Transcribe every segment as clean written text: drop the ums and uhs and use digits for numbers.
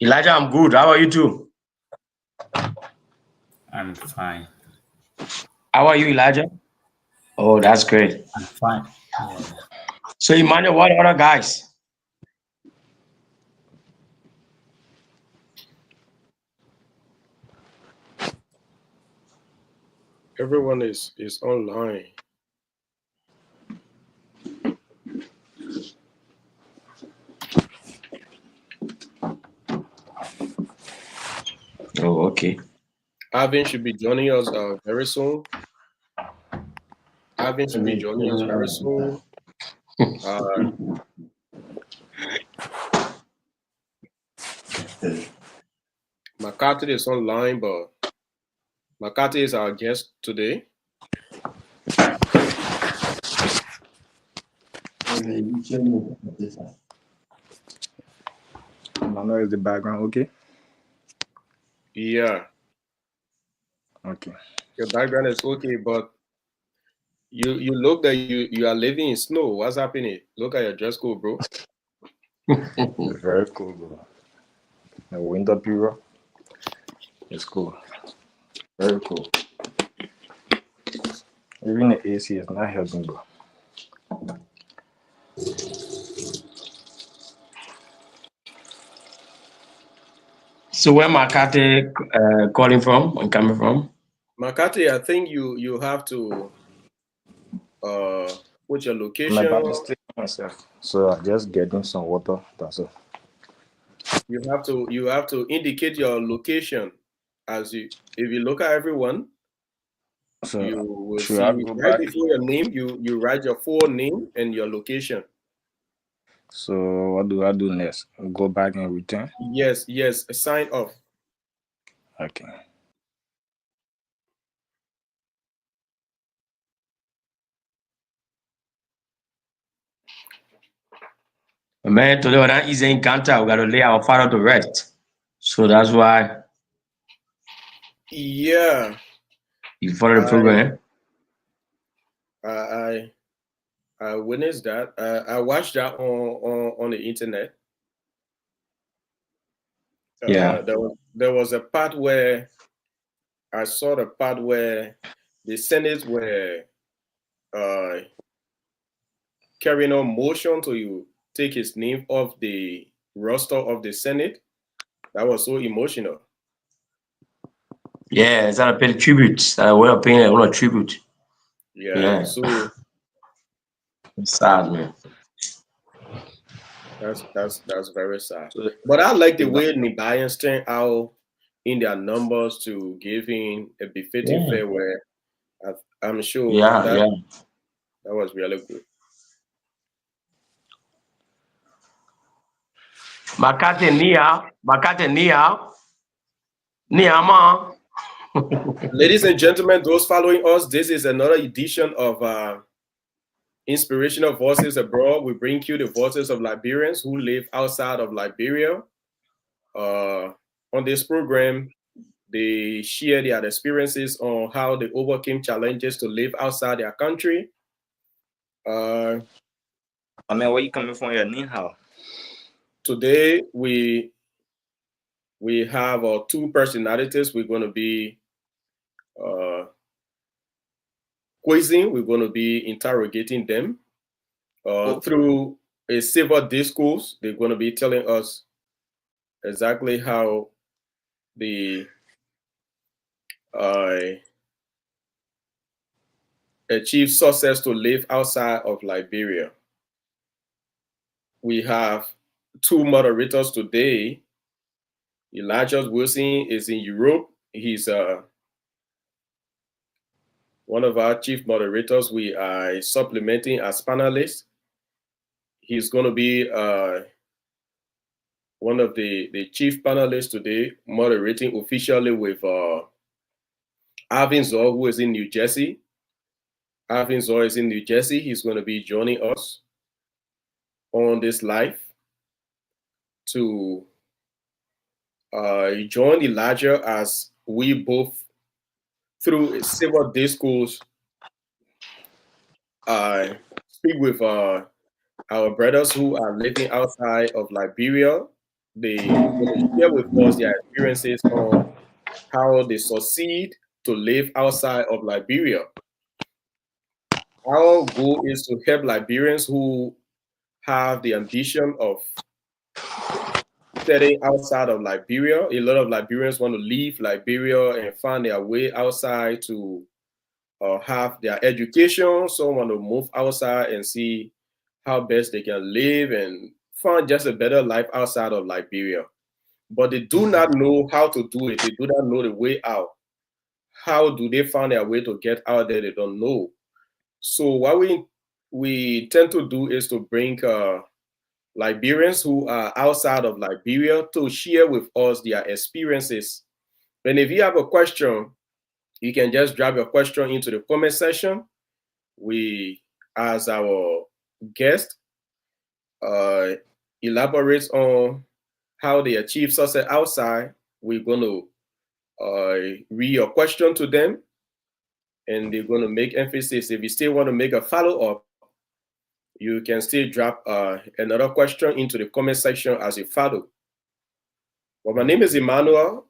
Elijah, I'm good. How are you too? I'm fine. How are you, Elijah? Oh, that's great. I'm fine. Yeah. So, Emmanuel, what other guys? Everyone is online. Oh, okay. Alvin should be joining us very soon. Alvin should be joining us very soon. Uh, McCarthy is online, but McCarthy is our guest today. Mano is the background, okay? Yeah, Okay. your background is okay, but you look that you are living in snow. What's happening? Look at your dress code, bro. It's very cool, bro. The winter period is cool. Very cool. Even the AC is not helping, bro. So, where McCarthy calling from and coming from? McCarthy, I think you have to uh put your I'm location. about to stay myself. So I just getting some water. That's all. You have to indicate your location as you if you look at everyone. So You will should I see go right back? before your name, you write your full name and your location. So what do I do next? Go back and return? Yes, yes, sign off. Okay. Man, today on that easy encounter, we got to lay our father to rest. So, that's why Yeah, you follow the I program. I I, I witnessed that. I watched that on the internet. Yeah. There was a part where I saw the part where the Senate were uh, carrying on motion to take his name off the roster of the Senate. That was so emotional. Yeah, it's not a pay tribute. We're paying a lot of tribute. Yeah, Yeah. so It's sad, man. that's very sad. So But I like the is that way Liberians turned out in their numbers to give him a befitting Yeah. farewell. I'm sure Yeah, that yeah. that was really good. McCarthy, Nia. McCarthy, Nia. Nia, ma. Ladies and gentlemen, those following us, this is another edition of Inspirational Voices Abroad. We bring you the voices of Liberians who live outside of Liberia. Uh, on this program, they share their experiences on how they overcame challenges to live outside their country. Uh, I mean, where you coming from? Your Ning Hao. Today we have two personalities. We're going to be uh, quizzing. We're going to be interrogating them Oh, through a civil discourse. They're going to be telling us exactly how they uh, achieve success to live outside of Liberia. We have two moderators today. Elijah Wilson is in Europe. He's one of our chief moderators. We are supplementing as panelists. He's going to be one of the chief panelists today, moderating officially with Alvin Zor, who is in New Jersey. Alvin Zor is in New Jersey. He's going to be joining us on this live to join Elijah as we both, through civil discourse, speak with our brothers who are living outside of Liberia. They're going to share with us their experiences on how they succeed to live outside of Liberia. Our goal is to help Liberians who have the ambition of setting outside of Liberia. A lot of Liberians want to leave Liberia and find their way outside to have their education. Some want to move outside and see how best they can live and find just a better life outside of Liberia. But they do not know how to do it. They do not know the way out. How do they find their way to get out there? They don't know. So what we tend to do is to bring Liberians who are outside of Liberia to share with us their experiences. And if you have a question, you can just drop your question into the comment section. We, as our guest, elaborates on how they achieve success outside. We're going to read your question to them, and they're going to make emphasis. If you still want to make a follow-up, you can still drop another question into the comment section as you follow. Well, my name is Emmanuel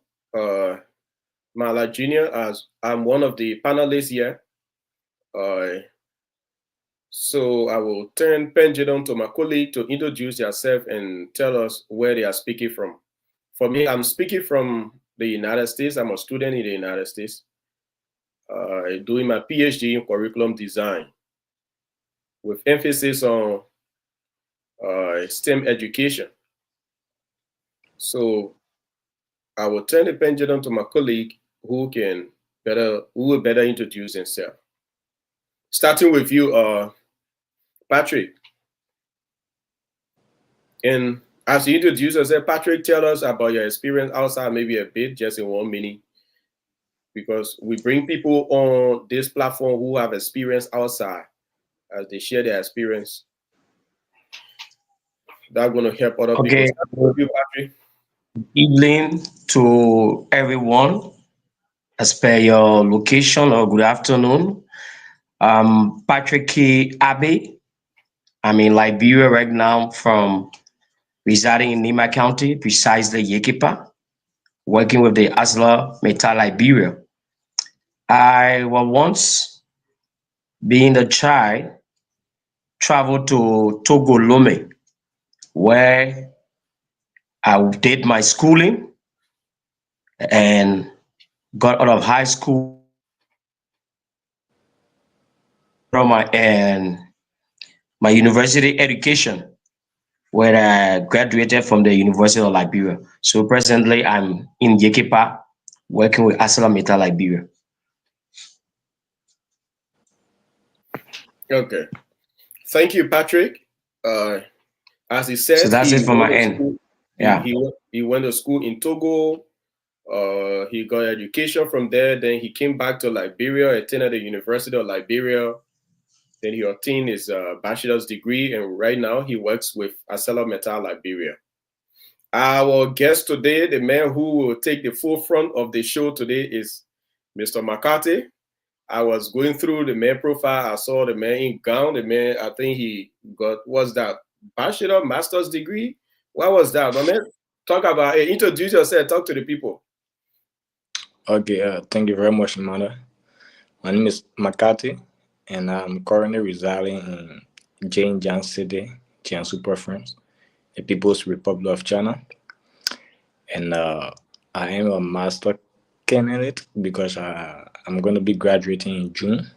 Mala Jr., as I'm one of the panelists here. So I will turn pendulum to my colleague to introduce yourself and tell us where they are speaking from. For me, I'm speaking from the United States. I'm a student in the United States, doing my PhD in curriculum design with emphasis on STEM education. So I will turn the pendulum to my colleague who will better introduce himself. Starting with you, Patrick. And as you introduce yourself, Patrick, tell us about your experience outside, maybe a bit, just in 1 minute, because we bring people on this platform who have experience outside as they share their experience. That's going to help other Okay. people. With you, Patrick. Evening to everyone, as per your location, or good afternoon. Patrick K. Abe. I'm in Liberia right now, from residing in Nima County, precisely Yekipa, working with the Asla Metal Liberia. I was once, being a child, traveled to Togo Lome, where I did my schooling and got out of high school from my university education, where I graduated from the University of Liberia. So presently I'm in Yekipa, working with Asala Metal Liberia. Okay. Thank you, Patrick. As he said, So that's it for my end. Yeah. He went to school in Togo. He got education from there. Then he came back to Liberia, attended the University of Liberia. Then he obtained his bachelor's degree, and right now he works with Asala Metal Liberia. Our guest today, the man who will take the forefront of the show today, is Mr. McCarthy. I was going through the man profile. I saw the man in gown. The man, I think he got, what's that, bachelor, master's degree? What was that, my man? Talk about it. Introduce yourself. Talk to the people. Okay, thank you very much, Amanda. My name is McCarthy, and I'm currently residing in Jiangnan City, Jiangsu Province, the People's Republic of China. And I am a master candidate because I'm going to be graduating in June,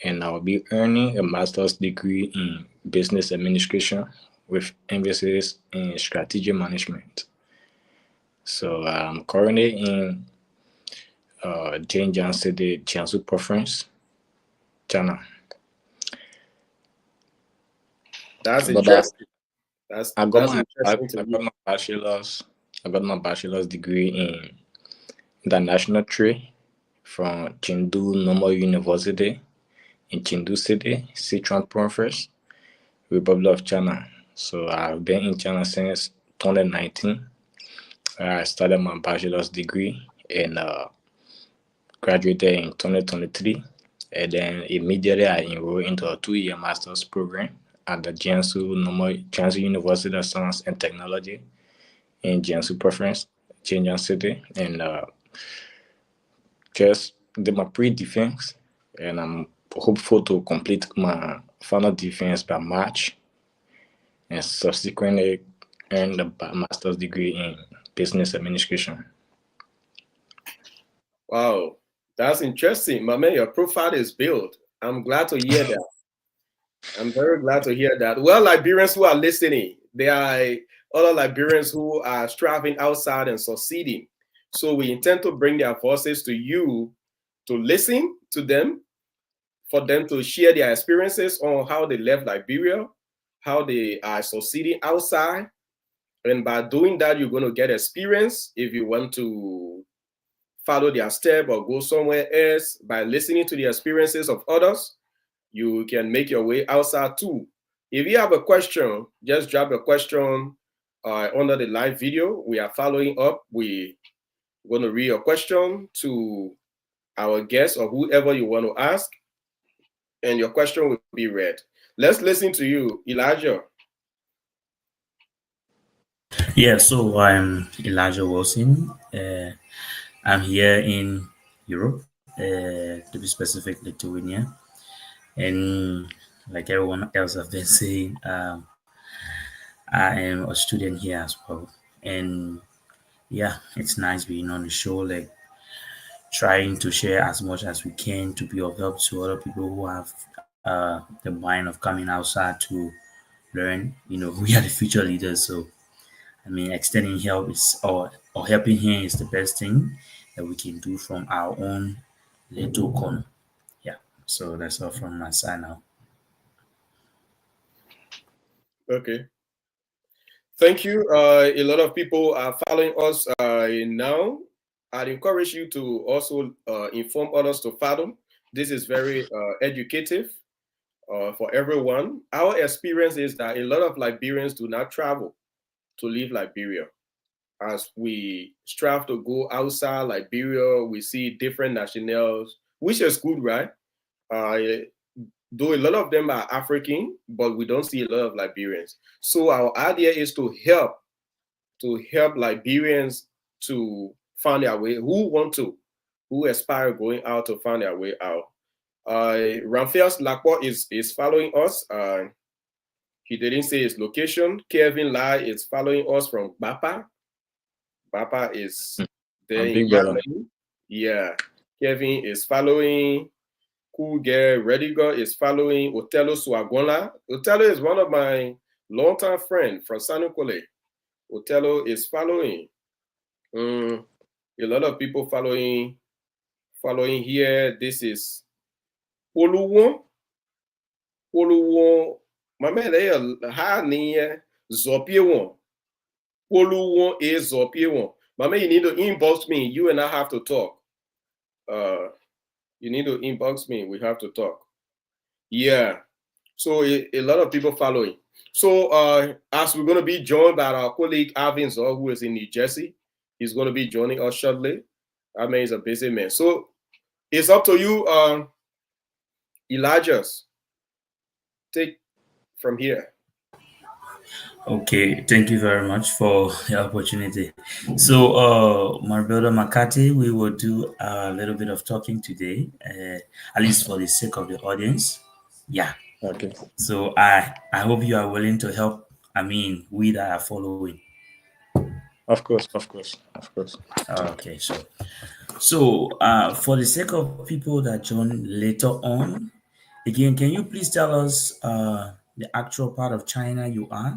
and I'll be earning a master's degree in business administration with emphasis in strategic management. So I'm currently in Jiangnan City, Jiangsu Province, China. That's But interesting. I got my bachelor's degree in international trade from Chengdu Normal University in Chengdu City, Sichuan Province, Republic of China. So I've been in China since 2019. I started my bachelor's degree and graduated in 2023. And then immediately I enrolled into a 2-year master's program at the Jiangsu University of Science and Technology in Jiangsu Province, Zhejiang City, and just did my pre-defense, and I'm hopeful to complete my final defense by March, and subsequently earn the master's degree in business administration. Wow, that's interesting. My man, your profile is built. I'm glad to hear that. I'm very glad to hear that. Well, Liberians who are listening, there are other Liberians who are striving outside and succeeding. So we intend to bring their voices to you to listen to them, for them to share their experiences on how they left Liberia, how they are succeeding outside. And by doing that, you're going to get experience if you want to follow their step or go somewhere else. By listening to the experiences of others, you can make your way outside too. If you have a question, just drop a question under the live video. We are following up. We're going to read your question to our guest or whoever you want to ask, and your question will be read. Let's listen to you, Elijah. Yeah, so I'm Elijah Wilson. I'm here in Europe, to be specific, Lithuania. And like everyone else have been saying, I am a student here as well. And yeah, it's nice being on the show, like trying to share as much as we can to be of help to other people who have the mind of coming outside to learn. We are the future leaders, so I mean, extending help is or helping here is the best thing that we can do from our own little corner. Yeah. So that's all from my side now. Okay. Thank you. A lot of people are following us now. I'd encourage you to also inform others to follow. This is very educative for everyone. Our experience is that a lot of Liberians do not travel to leave Liberia. As we strive to go outside Liberia, we see different nationals, which is good, right? Uh, though a lot of them are African, but we don't see a lot of Liberians. So our idea is to help Liberians to find their way, who aspire going out to find their way out. Ramphels Lakwa is following us. He didn't say his location. Kevin Lai is following us from Bapa. Bapa is there I'm in big brother. Yamani. Yeah. Kevin is following. Cool Girl Rediger is following. Otello Suagola. Otello is one of my longtime friends from Sanukole. Otello is following. A lot of people following here. This is Oluwon. Oluwon. My man, they are high near Zopiewon. Oluwon is Zopiewon. My man, you need to inbox me. You and I have to talk. You need to inbox me. We have to talk. Yeah. So a lot of people following. So as we're going to be joined by our colleague Alvin Zor, who is in New Jersey, he's going to be joining us shortly. I mean, he's a busy man. So it's up to you, Elijah. Take from here. Okay, thank you very much for the opportunity. So, my brother Makati, we will do a little bit of talking today, at least for the sake of the audience. Yeah. Okay. So I hope you are willing to help. I mean, we that are following. Of course, of course, of course. Okay, so for the sake of people that join later on, again, can you please tell us the actual part of China you are?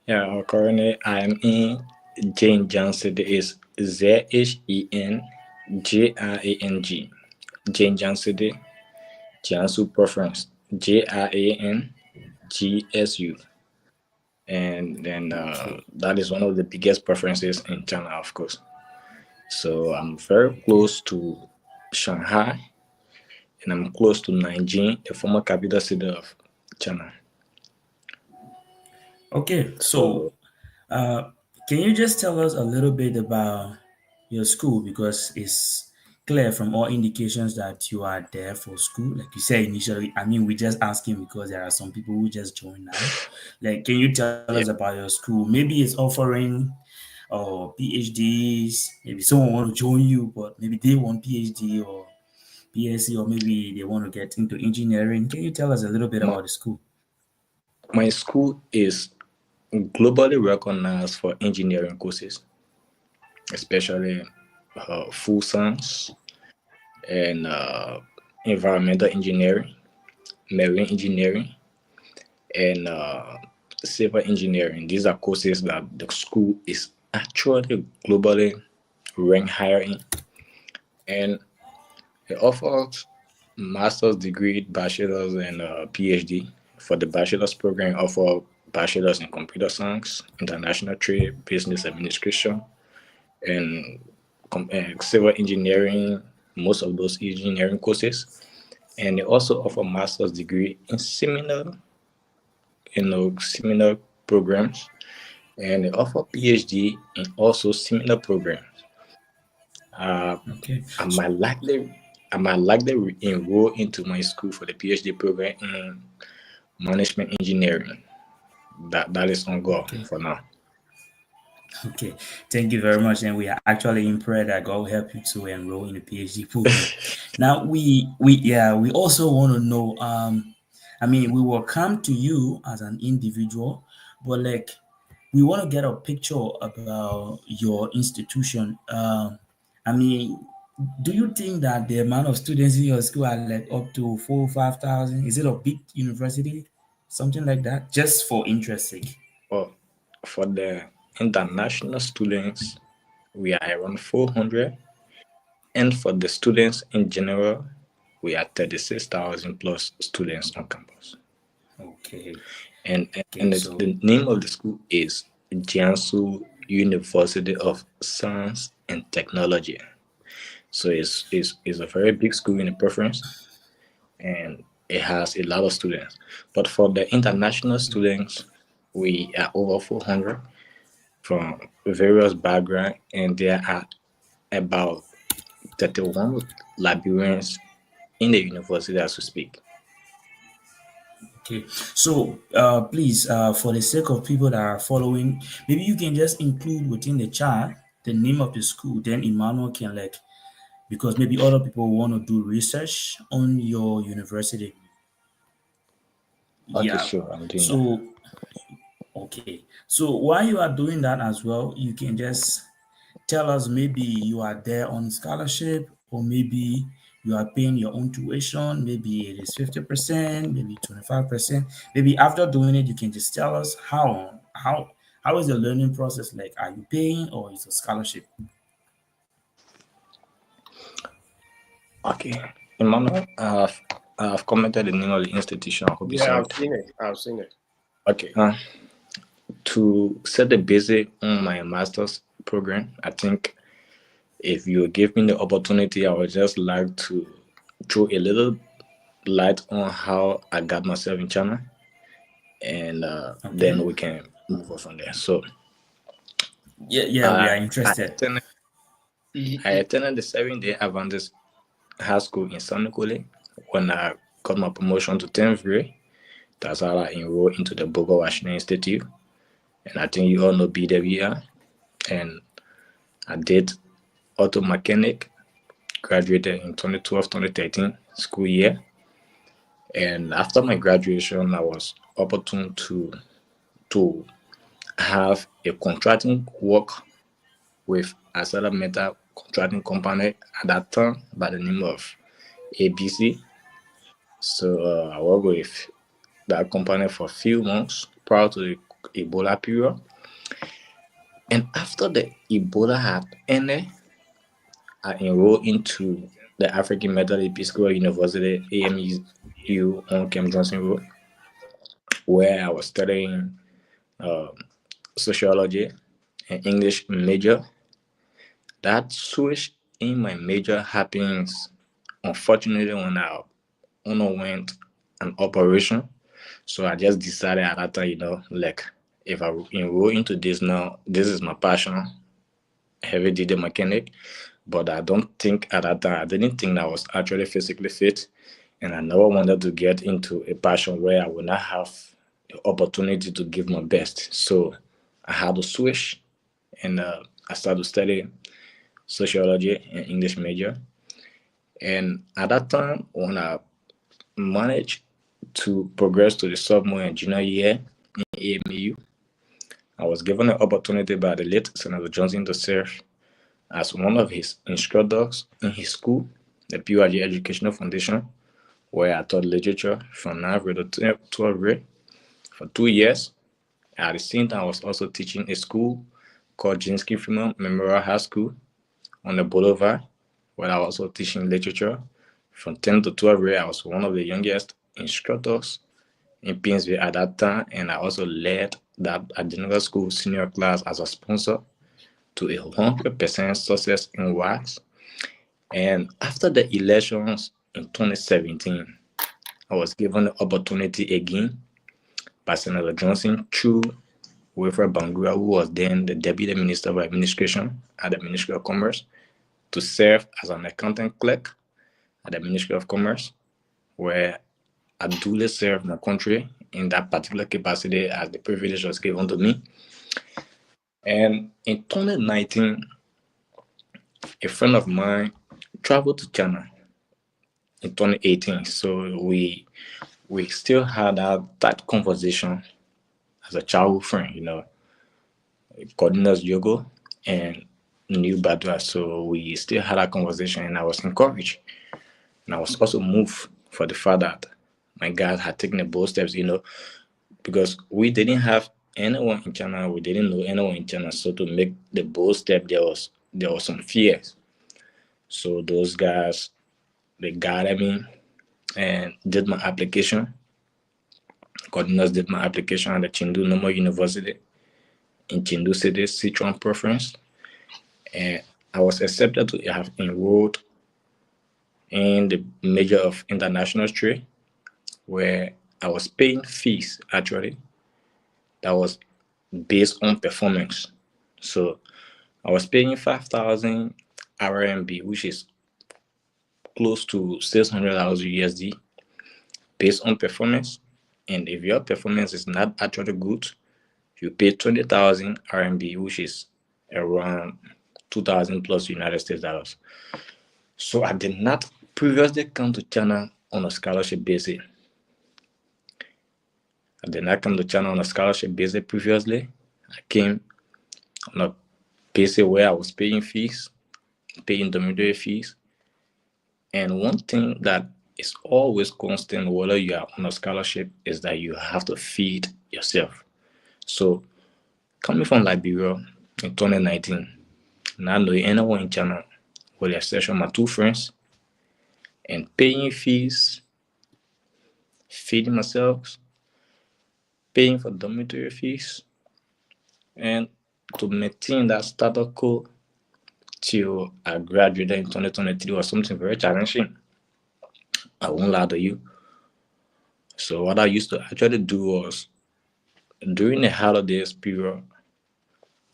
Yeah, currently I'm in Zhejiang City. Is Zhenjiang. Zhejiang City, Jiangsu Province. JIANGSU. And then that is one of the biggest preferences in China, of course. So I'm very close to Shanghai, and I'm close to Nanjing, the former capital city of China. Okay, So so can you just tell us a little bit about your school because it's clear from all indications that you are there for school. Like you said initially, I mean, we just asking because there are some people who just join now. Like, can you tell us Yeah, about your school? Maybe it's offering PhDs. Maybe someone want to join you, but maybe they want PhD or BSc, or maybe they want to get into engineering. Can you tell us a little bit my, about the school? my school is globally recognized for engineering courses, especially food science and environmental engineering, marine engineering, and civil engineering. These are courses that the school is actually globally ranked higher in, and it offers master's degree, bachelor's, and PhD. For the bachelor's program, offer bachelor's in computer science, international trade, business administration, and civil engineering. Most of those engineering courses, and they also offer master's degree in similar programs, and they offer PhD in also similar programs. Uh, Okay. I might likely enroll into my school for the PhD program in management engineering. That is on go Okay. for now. Okay, thank you very much. And we are actually in prayer that God will help you to enroll in the PhD program. Now we also want to know. I mean, we will come to you as an individual, but like we want to get a picture about your institution. I mean, do you think that the amount of students in your school are like up to 4 or 5,000? Is it a big university, something like that, just for interest sake? Oh, for the international students, we are around 400, and for the students in general, we are 36,000 plus students on campus. Okay, And okay, the so name of the school is Jiangsu University of Science and Technology. So it's a very big school in the preference, and it has a lot of students. But for the international students, we are over 400 from various backgrounds, and there are about 31 Liberians in the university as we speak. okay. So, please, for the sake of people that are following, maybe you can just include within the chat the name of the school. Then Emmanuel can like, because maybe other people want to do research on your university. Okay, Yeah. sure, I'm doing that. So, okay. So while you are doing that as well, you can just tell us maybe you are there on scholarship, or maybe you are paying your own tuition. Maybe it is 50%, maybe 25%. Maybe after doing it, you can just tell us how is the learning process like? Are you paying or is it a scholarship? Okay, Emmanuel, I've commented the name of the institution. I hope you Yeah, saw I've it. seen it. I've seen it. Okay, to set the basic on my master's program, I think if you give me the opportunity, I would just like to throw a little light on how I got myself in China, and Okay. then we can move on from there. So, Yeah, yeah, we uh, are I interested. attended I attended the 7-day Adventist high school in Sanukule. When I got my promotion to 10th grade, that's how I enrolled into the Bogo Washington Institute. And I think you all know BWR. And I did auto mechanic, graduated in 2012 2013 school year. And after my graduation, I was opportune to have a contracting work with a metal contracting company at that time by the name of ABC. So I worked with that company for a few months prior to the Ebola period. And after the Ebola had ended, I enrolled into the African Methodist Episcopal University AMU on Camp Johnson Road, where I was studying um, sociology and English major. That switch in my major happens unfortunately when I underwent an operation. So I just decided at that time, like if I enroll into this now, this is my passion, heavy duty mechanic. but I don't think at that time I didn't think that I was actually physically fit, and I never wanted to get into a passion where I would not have the opportunity to give my best. So I had to switch, and I started to study sociology and English major. And at that time, when I managed to progress to the sophomore and junior year in AMU, I was given an opportunity by the late Senator Johnson to serve as one of his instructors in his school, the PURG Educational Foundation, where I taught literature from 9th grade to 12th grade for 2 years. At the same time, I was also teaching a school called Jinsky Freeman Memorial High School on the Boulevard, where I was also teaching literature. From 10 to 12 grade, I was one of the youngest instructors in Painesville at that time, and I also led that General School senior class as a sponsor to 100% success in wax. And after the elections in 2017, I was given the opportunity again by Senator Johnson through Wilfred Bangura, who was then the Deputy Minister of Administration at the Ministry of Commerce, to serve as an accountant clerk at the Ministry of Commerce, where I duly served my country in that particular capacity as the privilege was given to me. And in 2019, a friend of mine traveled to China in 2018. So we still had that conversation as a childhood friend, Cordinas Yogo and New Badua. So we still had a conversation, and I was encouraged. And I was also moved for the fact that my God had taken the bold steps, because we didn't have anyone in China. We didn't know anyone in China. So to make the bold step, there was some fears. So those guys, they guided me and did my application. Coordinators did my application at the Chengdu Normal University in Chengdu City, Sichuan Province. And I was accepted to have enrolled in the major of international trade, where I was paying fees actually that was based on performance. So I was paying 5,000 RMB, which is close to 600,000 USD, based on performance. And if your performance is not actually good, you pay 20,000 RMB, which is around 2,000 plus United States dollars. So I did not previously come to China on a scholarship basis. I did not come to China on a scholarship basis previously. I came on a basis where I was paying fees, paying dormitory fees. And one thing that is always constant, whether you are on a scholarship, is that you have to feed yourself. So coming from Liberia in 2019, not knowing anyone in China, with the exception of my two friends, and paying fees, feeding myself, paying for dormitory fees, and to maintain that status quo till I graduated in 2023 was something very challenging. I won't lie to you. So what I used to actually do was, during the holidays period,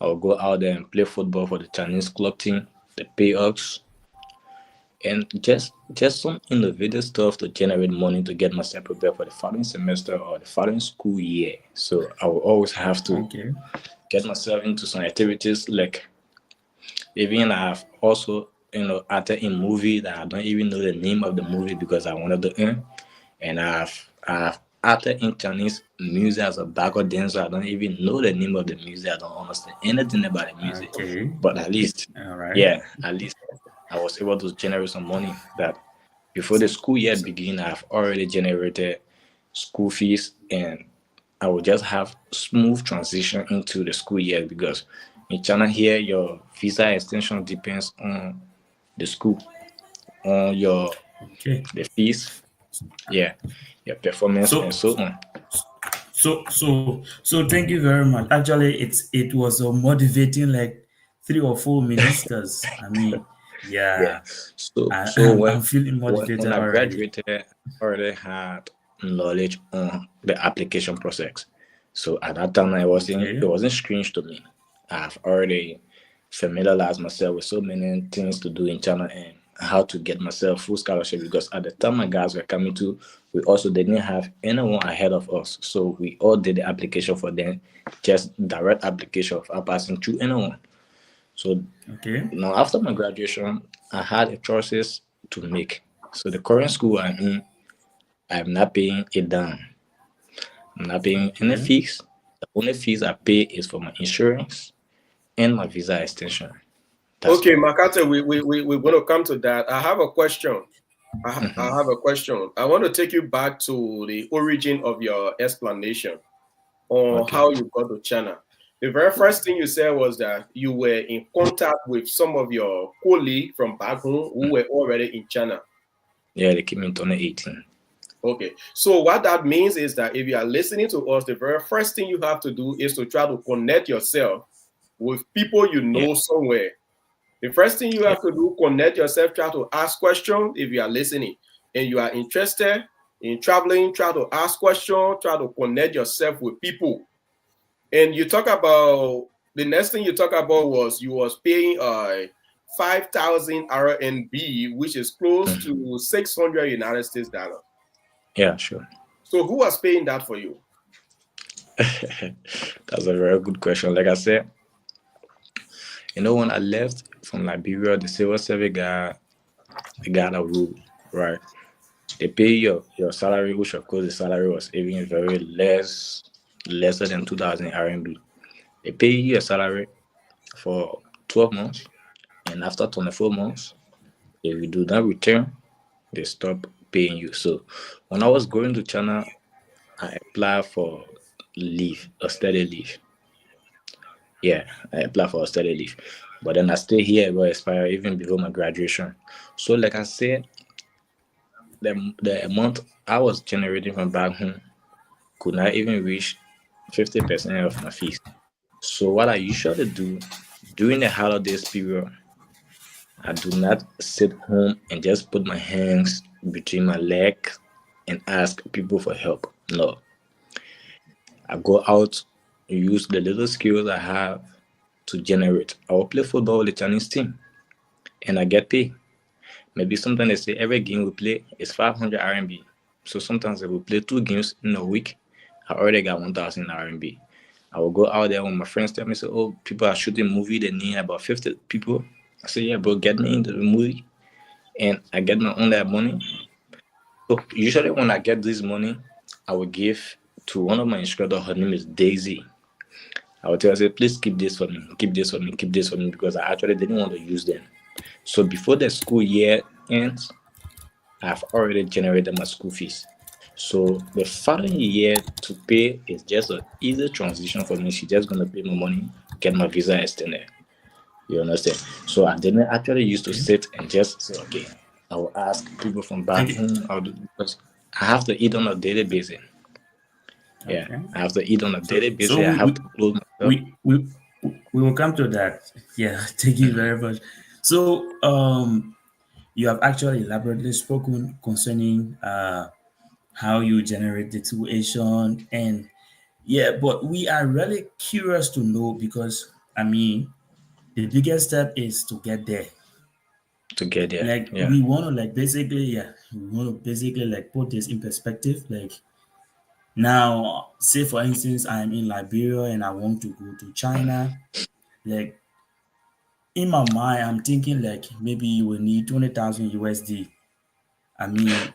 I would go out there and play football for the Chinese club team, the Payhawks, and just some innovative stuff to generate money to get myself prepared for the following semester or the following school year. So I will always have to get myself into some activities, like even I have also acted in movie that I don't even know the name of the movie because I wanted to earn, and I've acted in Chinese music as a backup dancer. I don't even know the name of the music. I don't understand anything about the music. Okay. But at least, at least I was able to generate some money that before the school year begin, I've already generated school fees, and I will just have smooth transition into the school year, because in China here, your visa extension depends on the school, on the fees, your performance, and so on. So thank you very much. Actually, it was a motivating like 3 or 4 minutes, because I mean, Yeah. So I'm feeling motivated when I already. graduated, I already had knowledge on the application process. So at that time, it wasn't strange to me. I've already familiarize myself with so many things to do in China and how to get myself full scholarship, because at the time my guys were coming to, we also didn't have anyone ahead of us. So we all did the application for them, just direct application of passing through anyone. So Okay. now after my graduation, I had a choices to make. So the current school I'm in, I'm not paying it down. I'm not paying any Okay. fees. The only fees I pay is for my insurance and my visa extension. That's Okay, all. Makate, we're going to come to that. I have a question. I have a question. I want to take you back to the origin of your explanation on Okay. how you got to China. The very first thing you said was that you were in contact with some of your colleagues from back home who were already in China. Yeah, they came in 2018. Okay, so what that means is that if you are listening to us, the very first thing you have to do is to try to connect yourself with people you Yeah, know somewhere. The first thing you yeah, have to do, connect yourself, try to ask questions if you are listening and you are interested in traveling, try to ask questions, try to connect yourself with people. And you talk about the next thing you talk about was you was paying 5,000 RMB, which is close mhm. to 600 United States dollars. Yeah, sure. So who was paying that for you? That's a very good question. Like I said, when I left from Liberia, the civil service guy, the guy that rule, right? They pay your salary, which of course the salary was even very lesser than 2,000 RMB. They pay you your salary for 12 months, and after 24 months, if you do not return, they stop paying you. So when I was going to China, I applied for leave, a study leave. Yeah, I applied for a study leave. But then I stay here, it will expire even before my graduation. So like I said, the amount I was generating from back home could not even reach 50% of my fees. So what I usually do during the holidays period, I do not sit home and just put my hands between my legs and ask people for help. No, I go out, use the little skills I have to generate. I will play football with the Chinese team and I get paid. Maybe sometimes they say every game we play is 500 RMB. So sometimes if we play 2 games in a week, I already got 1,000 RMB. I will go out there when my friends tell me, say, oh, people are shooting movie, they need about 50 people. I say, yeah, bro, get me into the movie. And I get my own that money. So usually when I get this money, I will give to one of my instructors. Her name is Daisy. I will tell her, say, please keep this for me, keep this for me, keep this for me, because I actually didn't want to use them. So before the school year ends, I've already generated my school fees. So the following year to pay is just an easy transition for me. She's just gonna pay my money, get my visa extended. You understand? So I didn't actually used to Okay. sit and just say, okay, I will ask people from back Okay. home. I'll do, because I have to eat on a daily basis. Yeah, Okay. I have to eat on a So daily so basis. I have to clothe myself. we we we will come to that. Yeah. Thank you very much. So you have actually elaborately spoken concerning how you generate the tuition and yeah, but we are really curious to know because I mean the biggest step is to get there. To get there. Like Yeah. we want to like basically yeah, we want to basically like put this in perspective. Like now, say for instance, I'm in Liberia and I want to go to China. Like in my mind, I'm thinking like maybe you will need 20,000 USD. I mean,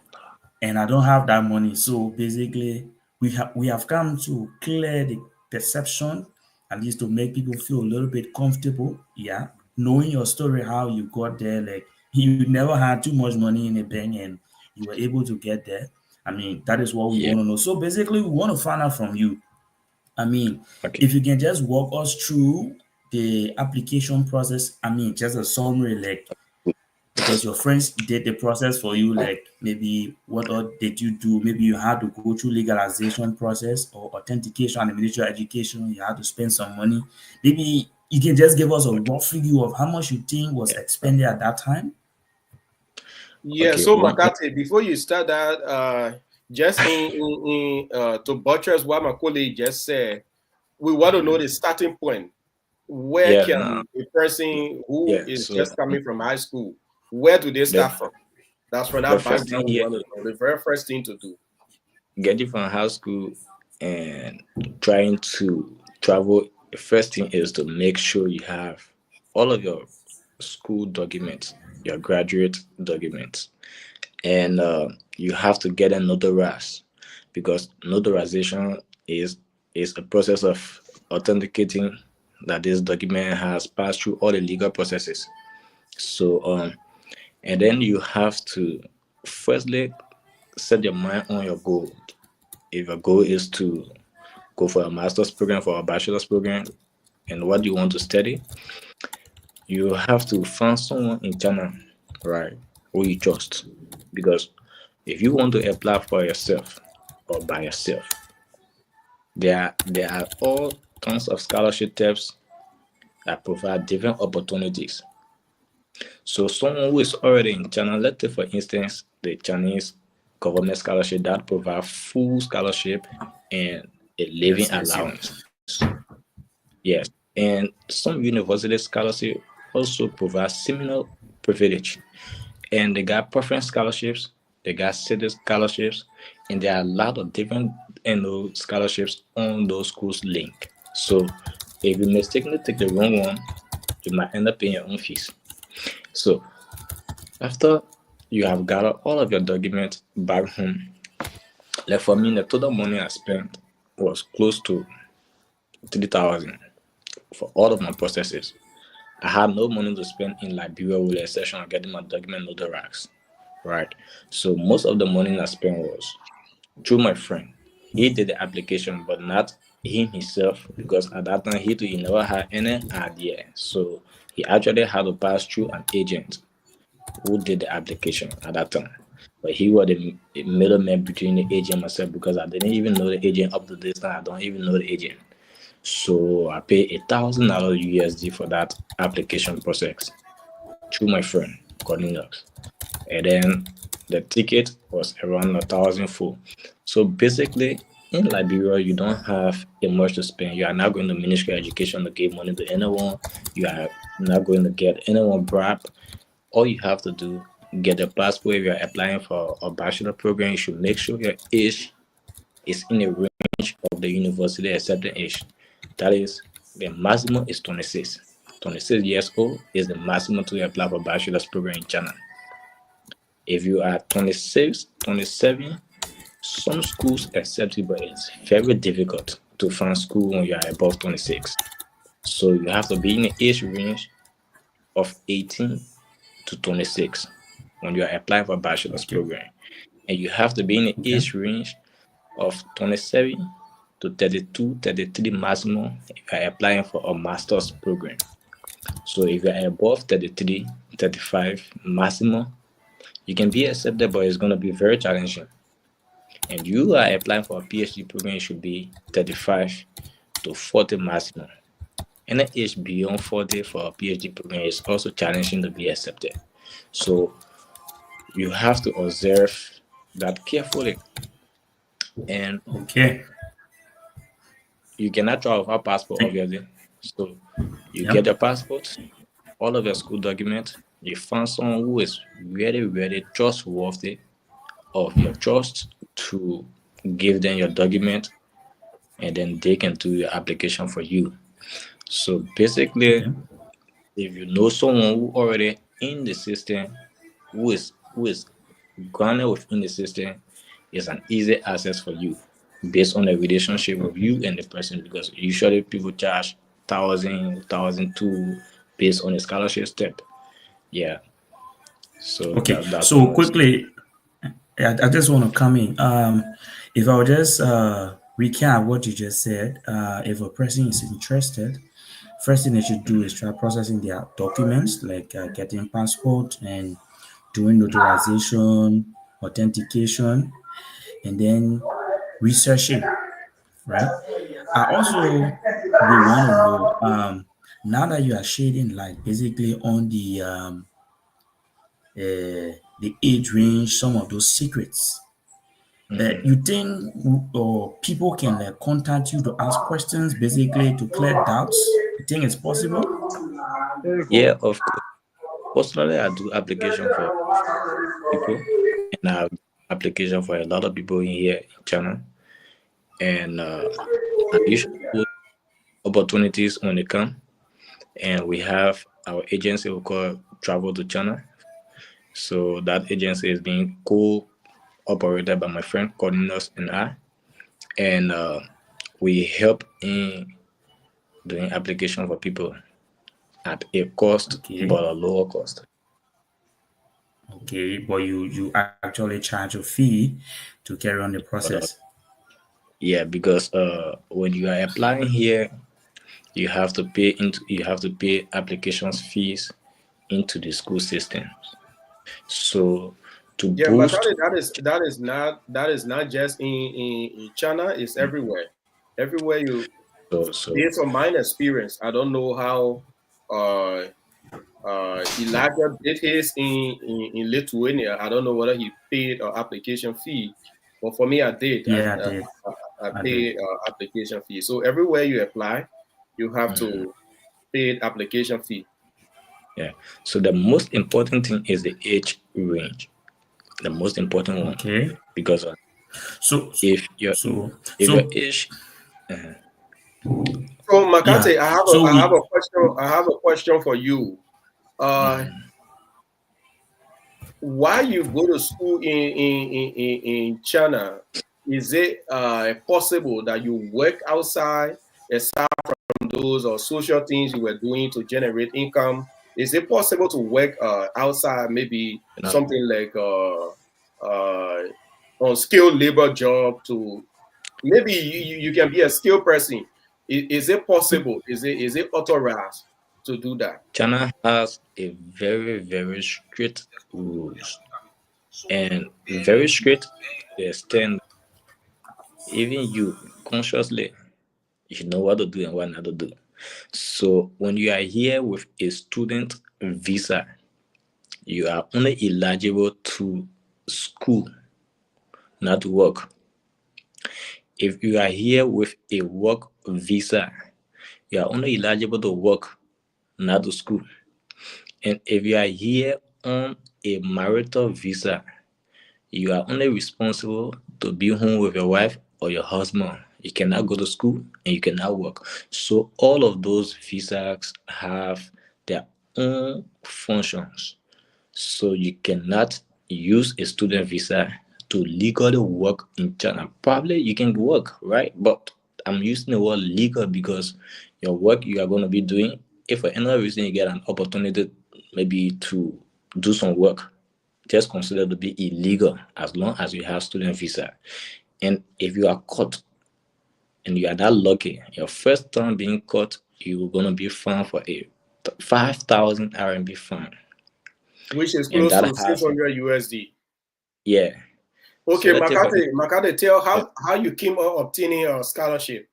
and I don't have that money. So basically, we have come to clear the perception, at least to make people feel a little bit comfortable. Yeah, knowing your story, how you got there, like you never had too much money in the bank and you were able to get there. I mean, that is what we Yeah. want to know. So basically, we want to find out from you. I mean, Okay. if you can just walk us through the application process. I mean, just a summary, like because your friends did the process for you, like maybe what all did you do? Maybe you had to go through legalization process or authentication and military education. You had to spend some money. Maybe you can just give us a Okay. rough figure of how much you think was Yeah. expended at that time. Yeah, Okay. so One. Makate, before you start that, just to buttress what my colleague just said, we want to know the starting point. where Yeah, no, can a person who yeah. is So just coming from high school, where do they the start from? That's from the that first thing background we here want to know. The very first thing to do. get you from high school and trying to travel, the first thing is to make sure you have all of your school documents, your graduate documents, and you have to get a notarized because notarization is a process of authenticating that this document has passed through all the legal processes. So and then you have to firstly set your mind on your goal. If your goal is to go for a master's program, for a bachelor's program, and what you want to study, you have to find someone in China, right, who you trust. Because if you want to apply for yourself or by yourself, there are all tons of scholarship types that provide different opportunities. So someone who is already in China, let's say for instance, the Chinese government scholarship that provide full scholarship and a living Yes, yes, yes. allowance. Yes. And some university scholarship also provide similar privilege. And they got preference scholarships, they got city scholarships, and there are a lot of different scholarships on those schools link. So if you mistakenly take the wrong one, you might end up paying your own fees. So after you have gathered all of your documents back home, like for me, the total money I spent was close to 3,000 for all of my processes. I had no money to spend in Liberia with the exception of getting my document notarized. Right. So most of the money I spent was through my friend. He did the application, but not him himself, because at that time he never had any idea. So he actually had to pass through an agent who did the application at that time. But he was the middleman between the agent and myself because I didn't even know the agent up to this time. I don't even know the agent. So I paid $1,000 USD for that application process through my friend Cornelius. And then the ticket was around 1,000 full. So basically, in Liberia, you don't have a much to spend. You are not going to ministry education to give money to anyone. You are not going to get anyone bribe. All you have to do, get a passport. If you are applying for a bachelor program, you should make sure your age is in a range of the university accepted age. That is, the maximum is 26. 26 years old is the maximum to apply for bachelor's program in China. If you are 26, 27, some schools accept you, but it's very difficult to find school when you are above 26. So you have to be in the age range of 18 to 26 when you are applying for a bachelor's Okay. program. And you have to be in the Okay. age range of 27 to 32, 33 maximum if you are applying for a master's program. So if you are above 33, 35 maximum, you can be accepted, but it's going to be very challenging. And you are applying for a PhD program, it should be 35 to 40 maximum. Any age beyond 40 for a PhD program is also challenging to be accepted. So you have to observe that carefully. And Okay. you cannot travel without passport, Thank- obviously. So you Yep. get your passport, all of your school documents, you find someone who is very, very trustworthy of your trust to give them your document, and then they can do your application for you. So basically, Okay. if you know someone who already in the system, who is grounded within the system, it's an easy access for you based on the relationship of Okay. you and the person, because usually people charge 1,000, 1,200 based on the scholarship step. Yeah. So Okay. that's So almost. quickly, I just want to come in. If I would just recap what you just said, if a person is interested, first thing they should do is try processing their documents, like getting passport and doing notarization, authentication, and then researching. Right. I also will want to know. Now that you are shedding light, basically on the age range, some of those secrets. Mhm. You think or people can contact you to ask questions, basically to clear doubts? You think it's possible? Yeah, of course. Personally, I do application for people, and I have application for a lot of people in here in China, and I usually put opportunities when they come, and we have our agency we call Travel to China. So that agency is being co-operated by my friend Cornelius and I, and we help in doing application for people at a cost, Okay. but a lower cost. Okay, but you actually charge a fee to carry on the But process. yeah, because when you are applying here, you have to pay applications fees into the school system. So to Yeah, but boost, that is not just in China, it's everywhere. Everywhere you, so based on my experience, I don't know how uh Elijah did his in Lithuania. I don't know whether he paid an application fee, but for me, I did. Yeah, I did. I I did. paid application fee. So everywhere you apply, you have mm, to pay application fee. yeah. So the most important thing is the age range, the most important one, Okay. because So if your so if your so age, So yeah. Makate, So I have we a question. I have a question for you. Uh, why you go to school in China? Is it possible that you work outside aside from those or social things you were doing to generate income? Is it possible to work outside, maybe you know, something like unskilled labor job to maybe you can be a skilled person. Is it possible? Is it authorized to do that? China has a very strict rules, and very strict to the extent even you consciously you know what to do and what not to do. So when you are here with a student visa, you are only eligible to school, not work. If you are here with a work visa, you are only eligible to work, not to school. And if you are here on a marital visa, you are only responsible to be home with your wife or your husband. You cannot go to school and you cannot work. So all of those visas have their own functions. So you cannot use a student visa to legally work in China. Probably you can work, right? But I'm using the word legal because your work you are going to be doing, if for any reason you get an opportunity maybe to do some work, just consider to be illegal as long as you have student visa. And if you are caught and you are that lucky, your first time being caught, you're gonna be fined for a 5,000 RMB fine. Which is And close that to has 600 USD. yeah. So Okay, let's say for Makate, tell how you came up obtaining a scholarship.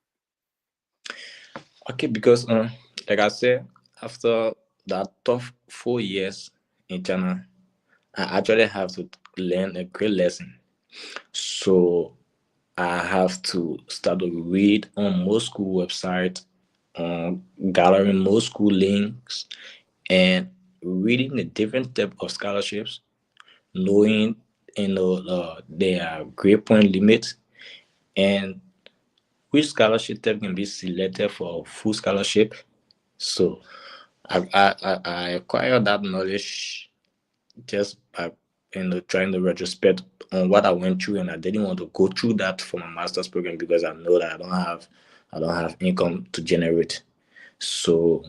okay, because like I said, after that tough 4 years in China, I actually have to learn a great lesson. So I have to start to read on most school websites, gathering most school links, and reading the different type of scholarships, knowing their grade point limits and which scholarship type can be selected for full scholarship. So I acquired that knowledge just by trying to retrospect on what I went through, and I didn't want to go through that for my master's program because I know that I don't have income to generate. So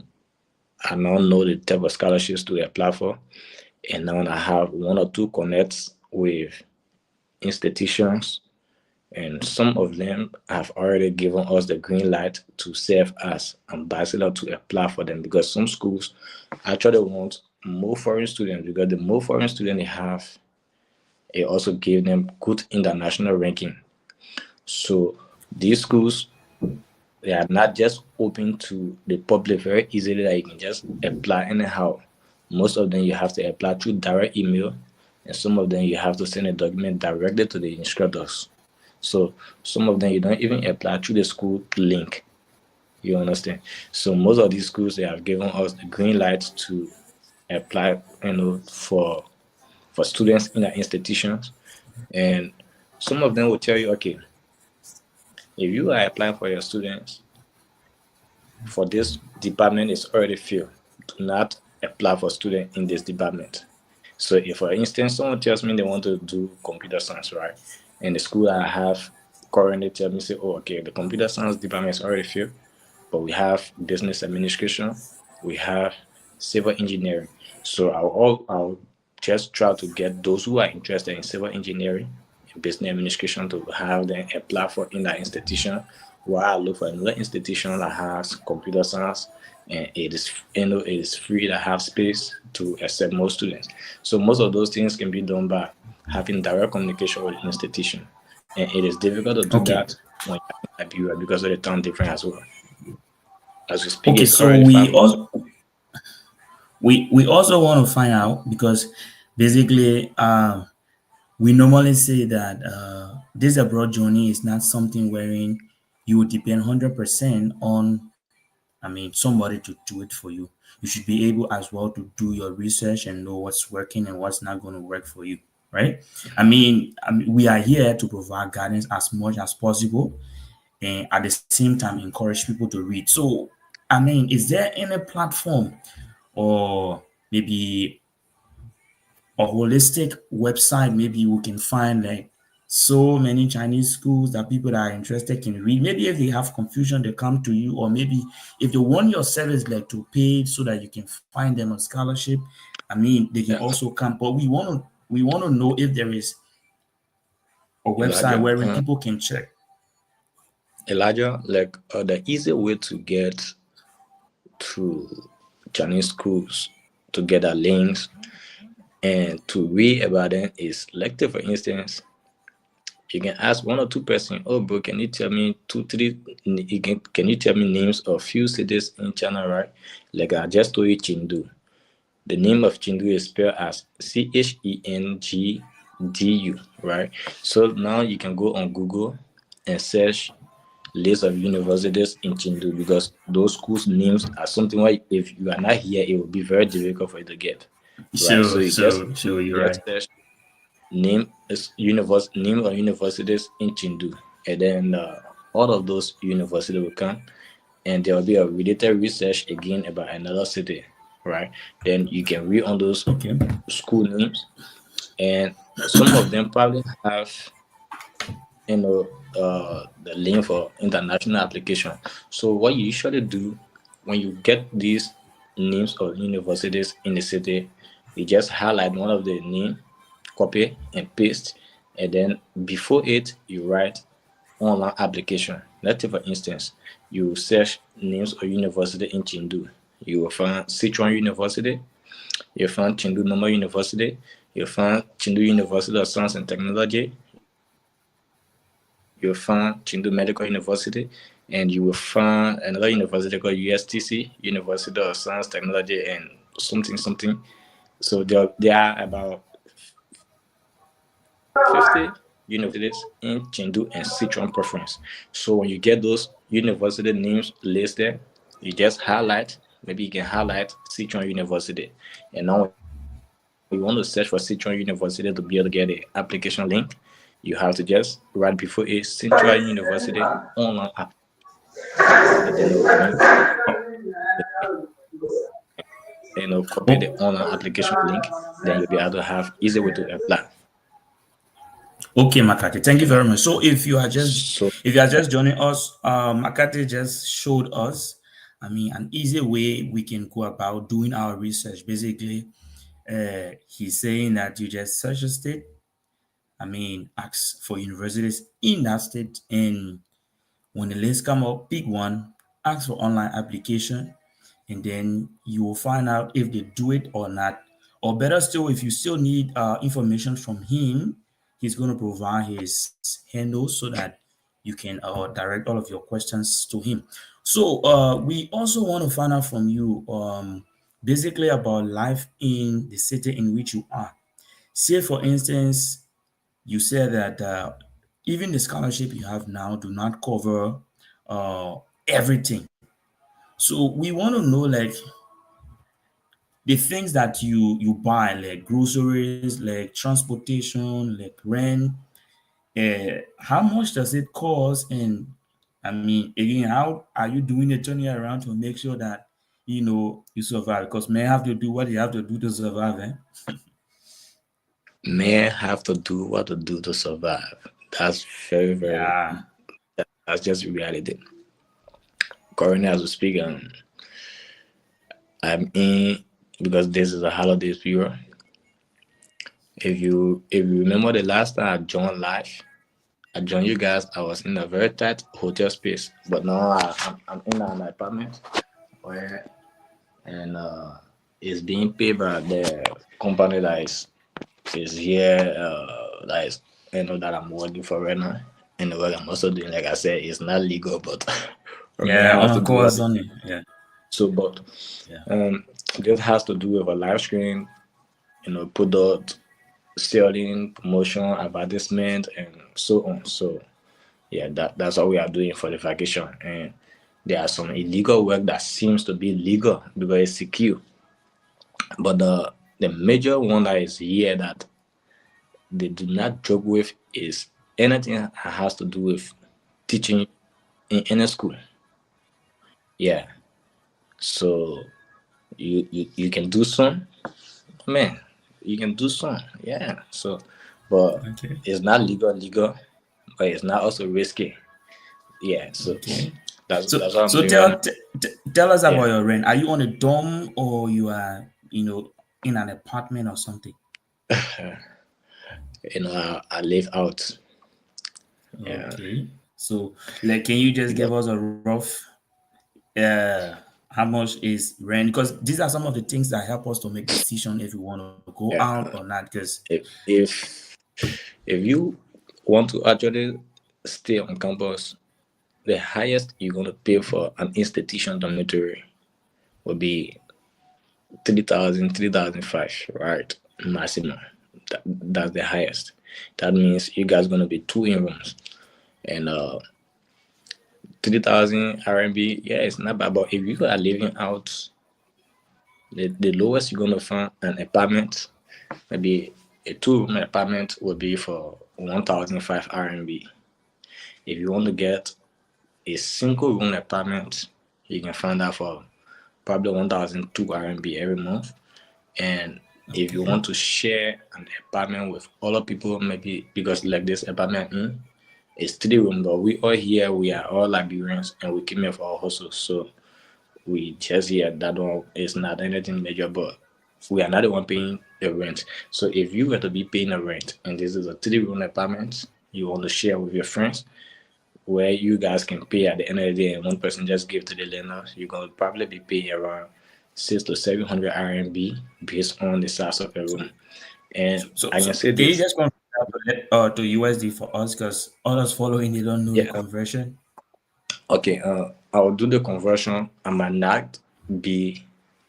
I now know the type of scholarships to apply for, and now I have one or two connects with institutions, and some of them have already given us the green light to serve as ambassador to apply for them because some schools actually want more foreign students because the more foreign students they have, it also gives them good international ranking. So these schools they are not just open to the public very easily that you can just apply anyhow. Most of them you have to apply through direct email, and some of them you have to send a document directly to the instructors. So some of them you don't even apply through the school link. You understand? So most of these schools, they have given us the green light to apply, for students in their institutions. And some of them will tell you, okay, if you are applying for your students for this department is already filled, do not apply for student in this department. So if, for instance, someone tells me they want to do computer science, right? And the school I have currently tell me, say, oh, okay, the computer science department is already filled, but we have business administration, we have civil engineering. So I'll just try to get those who are interested in civil engineering and business administration to have them apply for in that institution. While I look for another institution that has computer science, and it is free to have space to accept more students. So most of those things can be done by having direct communication with the institution, and it is difficult to do Okay. that when you're in Liberia because of the time difference as well. As we speak, Okay, it's so already 5 minutes. we also want to find out because basically we normally say that this abroad journey is not something wherein you would depend 100% on, I mean, somebody to do it for you. You should be able as well to do your research and know what's working and what's not going to work for you, right? I mean, we are here to provide guidance as much as possible, and at the same time encourage people to read. So, I mean, is there any platform or maybe a holistic website maybe we can find like so many Chinese schools that people that are interested can read? Maybe if they have confusion, they come to you, or maybe if they want your service like to pay so that you can find them on scholarship, I mean they can Yeah, also come. But we want to know if there is a website Elijah, wherein people can check. Like the easy way to get to Chinese schools to get our links and to read about them is, like, for instance, you can ask one or two person, oh bro, can you tell me two, three, can you tell me names of few cities in China, right? Like I just told you Chengdu. The name of Chengdu is spelled as Chengdu, right? So now you can go on Google and search list of universities in Chengdu because those schools' names are something like if you are not here, it will be very difficult for you to get, right? So Sure, sure, you're you just right. search name of universities in Chengdu, and then all of those universities will come, and there will be a related research again about another city, right? Then you can read on those Okay. school names, and some of them probably have the link for international application. So what you usually do when you get these names of universities in the city, you just highlight one of the name, copy and paste, and then before it you write online application. Let's say for instance, you search names of university in Chengdu. You will find Sichuan University, you find Chengdu Normal University, you find Chengdu University of Science and Technology, you find Chengdu Medical University, and you will find another university called USTC, University of Science, Technology, and something something. So there are about 50 universities in Chengdu and Sichuan preference. So when you get those university names listed, you just highlight, maybe you can highlight Sichuan University. And now when you want to search for Sichuan University to be able to get the application link, you have to just write before it Central University online application. And then it will bring copy the Oh, online application link. Then you'll be able to have easy way to apply. okay, Makati. Thank you very much. So So if you are just joining us, Makati just showed us, I mean, an easy way we can go about doing our research. Basically, he's saying that you just search a state, I mean, ask for universities in that state, and when the links come up, pick one, ask for online application, and then you will find out if they do it or not. Or better still, if you still need information from him, he's going to provide his handles so that you can direct all of your questions to him. So we also want to find out from you basically about life in the city in which you are. Say, for instance, you said that even the scholarship you have now do not cover uh, everything. So we want to know like the things that you buy, like groceries, like transportation, like rent. How much does it cost? And I mean, again, how are you doing a turning around to make sure that you survive? Because men have to do what they have to do to survive. Eh? Men have to do what to do to survive. That's very, very, Yeah. that's just reality. Currently, as we speak, I'm in because this is a holiday period. If you remember the last time I joined live, I joined you guys. I was in a very tight hotel space, but now I'm in an apartment where and it's being paid by the company that is here. That is that I'm working for right now, and the work I'm also doing, like I said, is not legal, but for me, Yeah, I have to on do what. course only. Yeah. So, but Yeah. this has to do with a live stream, product selling, promotion, advertisement, and so on. So yeah, that's what we are doing for the vacation. And there are some illegal work that seems to be legal because it's secure. But the major one that is here that they do not joke with is anything that has to do with teaching in any school. Yeah. So you can do some, man. You can do some. Yeah. So, but Okay. it's not legal, but it's not also risky. Yeah. So Okay. that's So what I'm so doing right now. tell us about Yeah. your rent. Are you on a dorm or you are in an apartment or something? I live out. Yeah. Okay. So like, can you just Because give us a rough uh how much is rent? Because these are some of the things that help us to make decision if we want to go out or yeah, not. Because if if you want to actually stay on campus, the highest you're gonna pay for an institution dormitory will be 3,000, 3,005, right? Maximum. That's the highest. That means you guys gonna be two in rooms. And 3,000 RMB, yeah, it's not bad. But if you are living out, the lowest you're gonna find an apartment, maybe a two-room apartment will be for 1,005 RMB. If you want to get a single room apartment, you can find that for probably 1,002 RMB every month. And if you okay. want to share an apartment with other people, maybe because like this apartment in, it's three room, but we all here, we are all Liberians and we came here for our hustle. So we just here that one is not anything major, but we are not the one paying the rent. So if you were to be paying a rent and this is a three room apartment you want to share with your friends, where you guys can pay at the end of the day and one person just give to the landlord, you're gonna probably be paying around 600 to 700 RMB based on the size of your room. And I So can say can you this, just convert that to USD for us? Because others following they don't know the yeah, conversion. okay, I'll do the conversion. I might not be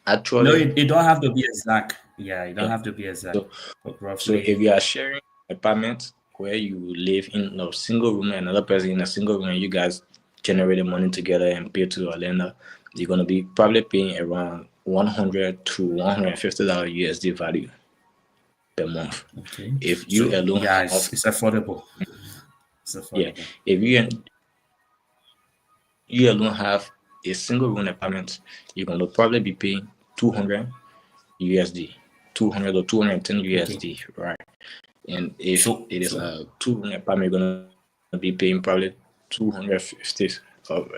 No, actually, it don't have to be exact. Yeah, it don't yeah. have to be exact. So But So if roughly, you are sharing apartment where you live in a single room and another person in a single room, and you guys generate the money together and pay to your lender, you're gonna be probably paying around 100 to $150 USD value per month. okay. If you So alone yeah, have, it's affordable. It's yeah, affordable. if you alone have a single room apartment, you're gonna probably be paying 200 USD, 200 or 210 Okay. USD, right? And if So it is so a two-room apartment, you're gonna be paying probably 250 of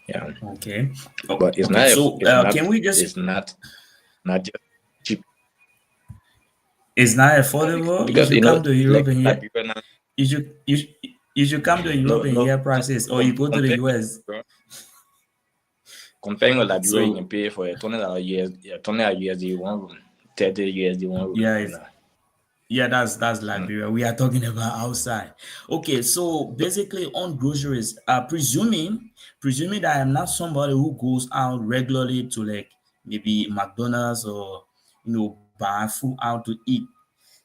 yeah. okay. But it's Okay. not So can we just it's not just cheap it's not affordable. You because should come to Europe like and hear Liberia now. you should come to No, Europe and no, hear prices, or you go to the comparing US. comparing with Liberia, you can So pay for a $20 USD, $20 USD one room, 30 USD one room. yeah, yeah, that's Mm. Liberia. We are talking about outside. Okay, so basically on groceries, presuming that I'm not somebody who goes out regularly to like maybe McDonald's or buy food out to eat.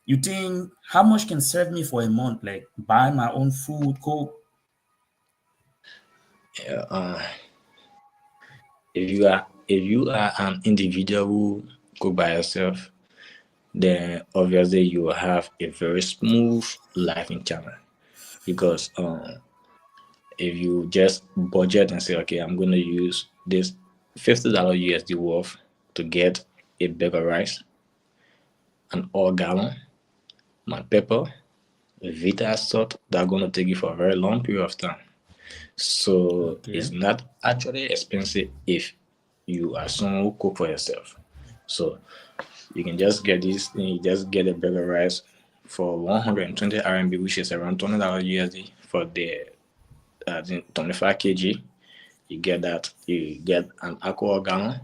You think how much can serve me for a month? Like buy my own food, cook. Yeah, if you are an individual who cook by yourself, then obviously you will have a very smooth life in China. Because if you just budget and say, okay, I'm going to use this $50 USD worth to get a bag of rice, an all gallon, my pepper, Vita salt, that's going to take you for a very long period of time. So it's Okay. not actually expensive if you are someone who cook for yourself. So you can just get this thing, you just get a bag of rice for 120 RMB, which is around $20 USD for the 25 kg. You get that, you get an alcohol gallon,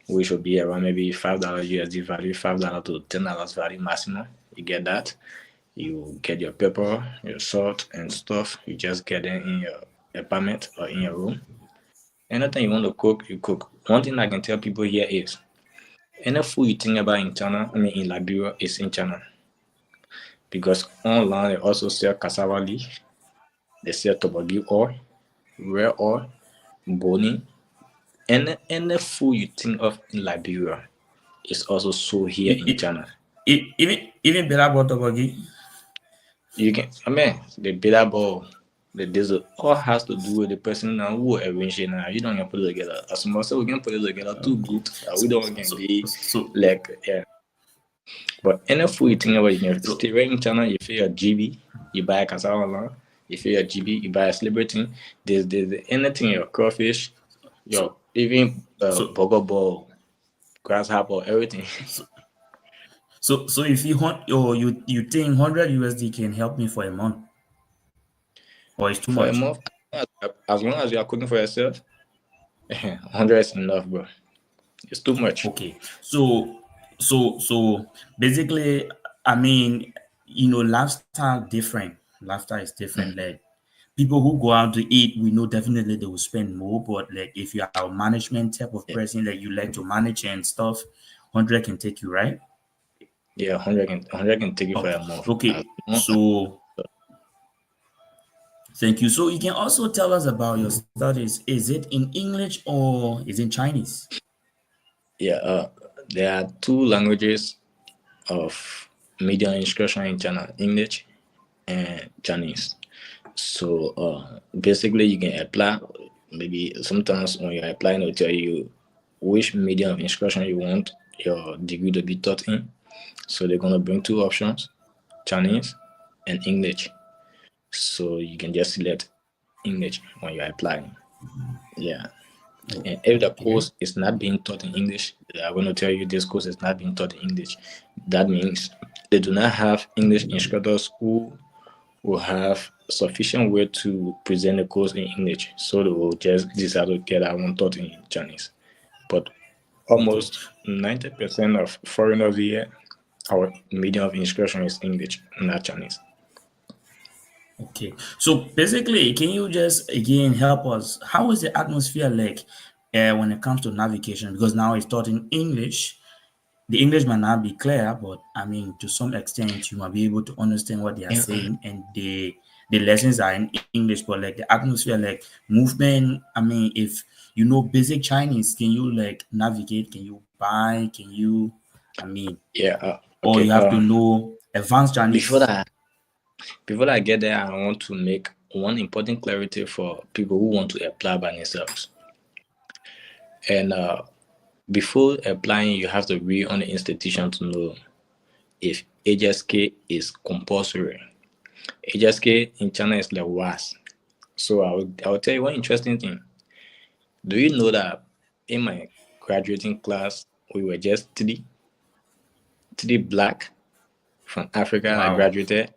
which will be around maybe $5 USD value, $5 to $10 value maximum. You get that. You get your pepper, your salt, and stuff. You just get it in your apartment or in your room. Anything you want to cook, you cook. One thing I can tell people here is any food you think about in China, I mean in Liberia, is in China. Because online they also sell cassava leaf, they sell toboggy oil, rare oil, boni. Any food you think of in Liberia is also sold here It, in it, China. even better about Tobagi. You can, I mean, the bitter ball, the desert, all has to do with the person now who arrange it now. You don't can put it together. As much as we can put it together too Okay. good, we don't can So be so like, yeah. But any food you think about, you can so stay right in China, you feel a GB, you buy a cassava land, you feel a GB, you buy a celebrity. There's anything, your crawfish, your so even so burger ball, grasshopper, everything. so if you want, or you think 100 USD can help me for a month, or it's too For a much? month, as long as you are cooking for yourself, 100 is enough, bro. It's too much. Okay. So basically, I mean, lifestyle different. Lifestyle is different. Like people who go out to eat, we know definitely they will spend more. But like if you are a management type of Yeah, person, like you like to manage and stuff, 100 can take you, right? yeah, 100 can take you for Okay. a month. As Okay. long as, So thank you. So you can also tell us about your studies. Is it in English or is it Chinese? yeah, there are two languages of media instruction in China: English and Chinese. So basically, you can apply. Maybe sometimes when you're applying, it'll tell you which medium of instruction you want your degree to be taught in. So they're gonna bring two options: Chinese and English. So you can just select English when you're applying. Yeah. And if the Okay. course is not being taught in English, I'm going to tell you this course is not being taught in English. That means they do not have English instructors who will have sufficient way to present the course in English. So they will just decide to get that one taught in Chinese. But Okay. almost 90% of foreigners here, our medium of instruction is English, not Chinese. Okay. So basically, can you just again help us? How is the atmosphere like when it comes to navigation? Because now it's taught in English. The English might not be clear, but I mean, to some extent, you might be able to understand what they are Yeah, saying, and the lessons are in English. But like the atmosphere, like movement. I mean, if you know basic Chinese, can you like navigate? Can you buy? Can you? I mean, yeah. or Okay. you have to know advanced Before Chinese. that, Before I get there, I want to make one important clarity for people who want to apply by themselves. And before applying, you have to read on the institution to know if HSK is compulsory. HSK in China is like WAS. So I will tell you one interesting thing. Do you know that in my graduating class, we were just three black from Africa that Wow. graduated,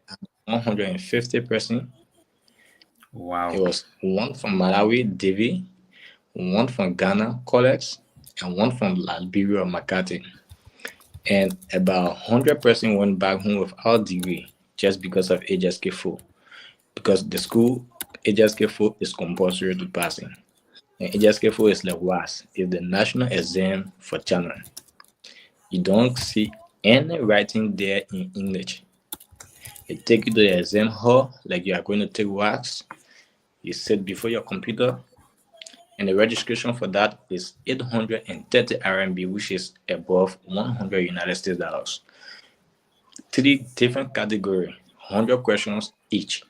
150%. It Wow. was one from Malawi, Divi, one from Ghana, Colex, and one from Liberia, McCarthy. And about 100% went back home without degree just because of HSK4. Because the school HSK4 is compulsory to passing. And HSK4 is like WAS, is the national exam for China. You don't see any writing there in English. They take you to the exam hall like you are going to take WAS. You sit before your computer and the registration for that is 830 RMB, which is above 100 United States dollars. 3 different category, 100 questions each.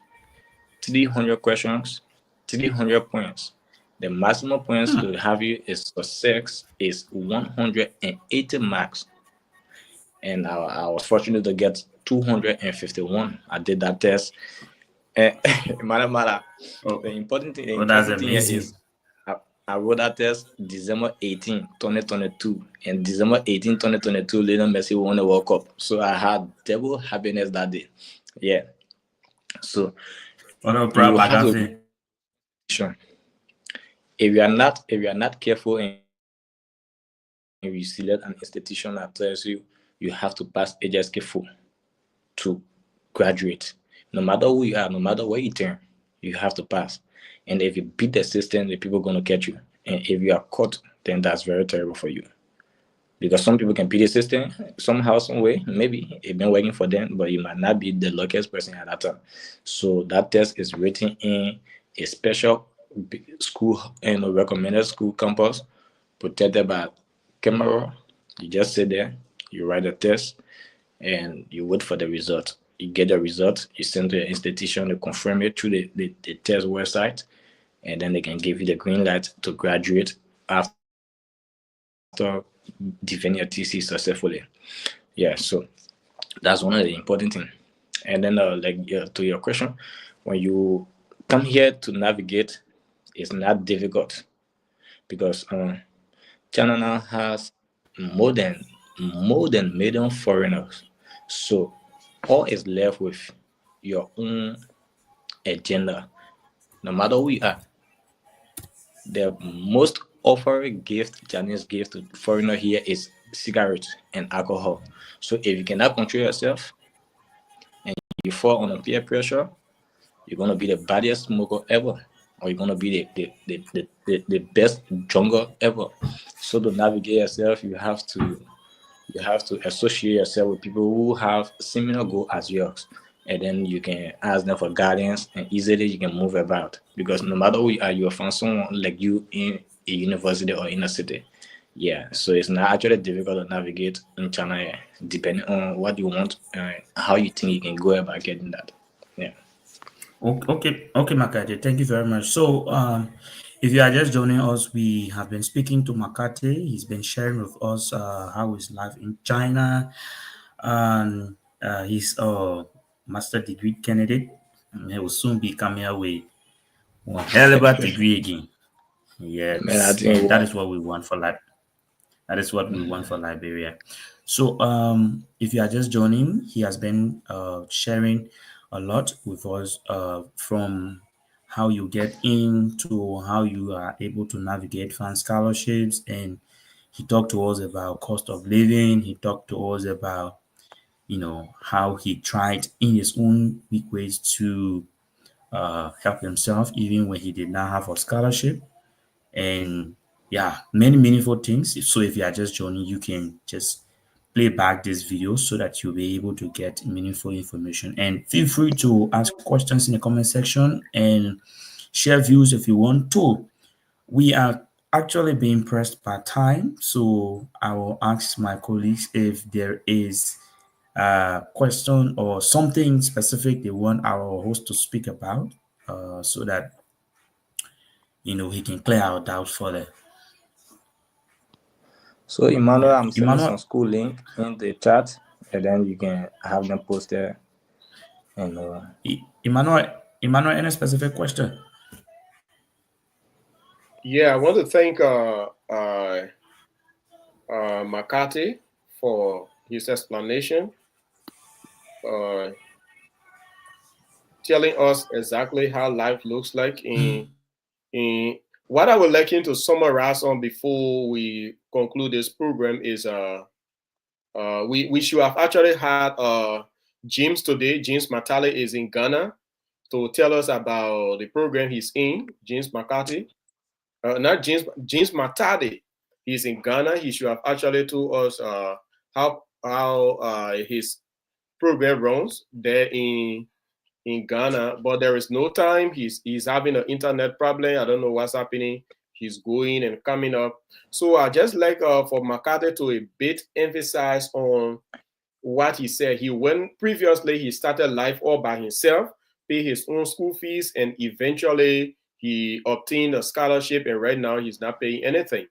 300 questions, 300 points. The maximum points to have you is success is 180 marks. And I was fortunate to get 251. I did that test. Mala, Oh, the important thing, that's here amazing. is I wrote that test December 18, 2022, and December 18, 2022, Lionel Messi won the World Cup. So I had double happiness that day. Yeah. So Oh, no, you I have can to see. sure. If you are not careful and you select an institution that tells you you have to pass HSK4 to graduate. No matter who you are, no matter where you turn, you have to pass. And if you beat the system, the people are going to catch you. And if you are caught, then that's very terrible for you. Because some people can beat the system somehow, some way. Maybe it's been working for them, but you might not be the luckiest person at that time. So that test is written in a special school and a recommended school campus, protected by camera. You just sit there, you write the test, and you wait for the result. You get the result, you send to your institution to confirm it through the test website, and then they can give you the green light to graduate after defending your TC successfully. Yeah, so that's one of the important things. And then, to your question, when you come here to navigate, it's not difficult because China now has more than million foreigners. So all is left with your own agenda. No matter who you are, the most offered gift Chinese gift to foreigner here is cigarettes and alcohol. So if you cannot control yourself and you fall under peer pressure, you're gonna be the baddest smoker ever, or you're gonna be the best jungle ever. So to navigate yourself, you have to associate yourself with people who have similar goal as yours, and then you can ask them for guidance, and easily you can move about. Because no matter who you are, you'll find someone like you in a university or in a city. Yeah, so it's not actually difficult to navigate in China, yeah, depending on what you want, how you think you can go about getting that. Yeah. Okay, Makate. Thank you very much. So, if you are just joining us, we have been speaking to Makate. He's been sharing with us how his life in China, and he's a master degree candidate. And he will soon be coming away with a hell of a degree again. Man, I Yes, think and that is what we want for life. That is what we want for Liberia. So, if you are just joining, he has been sharing a lot with us from how you get into how you are able to navigate fund scholarships, and he talked to us about cost of living. He talked to us about how he tried in his own weak ways to help himself even when he did not have a scholarship, and yeah, many meaningful things. So if you are just joining, you can just play back this video so that you'll be able to get meaningful information. And feel free to ask questions in the comment section and share views if you want to. We are actually being pressed by time, so I will ask my colleagues if there is a question or something specific they want our host to speak about, so that he can clear our doubts further. So Emmanuel, Yeah, I'm sending some Emmanuel, school link in the chat, and then you can have them post there. And Emmanuel, any specific question? Yeah, I want to thank Makati for his explanation, uh, telling us exactly how life looks like in what I would like him to summarize on before we conclude this program is we should have actually had James today. James Matale is in Ghana to tell us about the program he's in. James McCarthy, not James Matade. He's in Ghana. He should have actually told us how his program runs there in Ghana, but there is no time. He's having an internet problem. I don't know what's happening. he's going and coming up. So I just like for McCarthy to a bit emphasize on what he said. He went previously, he started life all by himself, pay his own school fees, and eventually he obtained a scholarship, and right now he's not paying anything.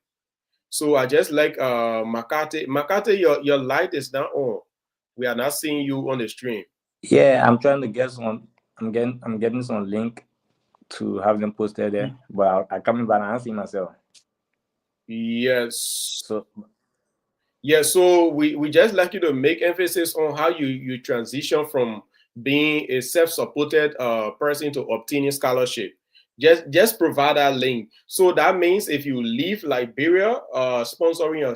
So I just like McCarthy. McCarthy, your light is not on. We are not seeing you on the stream. Yeah, I'm trying to get some. I'm getting some link to have them posted there, but I can't balance it myself. Yes. So Yeah, so we just like you to make emphasis on how you transition from being a self-supported person to obtaining scholarship. Just provide that link. So that means if you leave Liberia sponsoring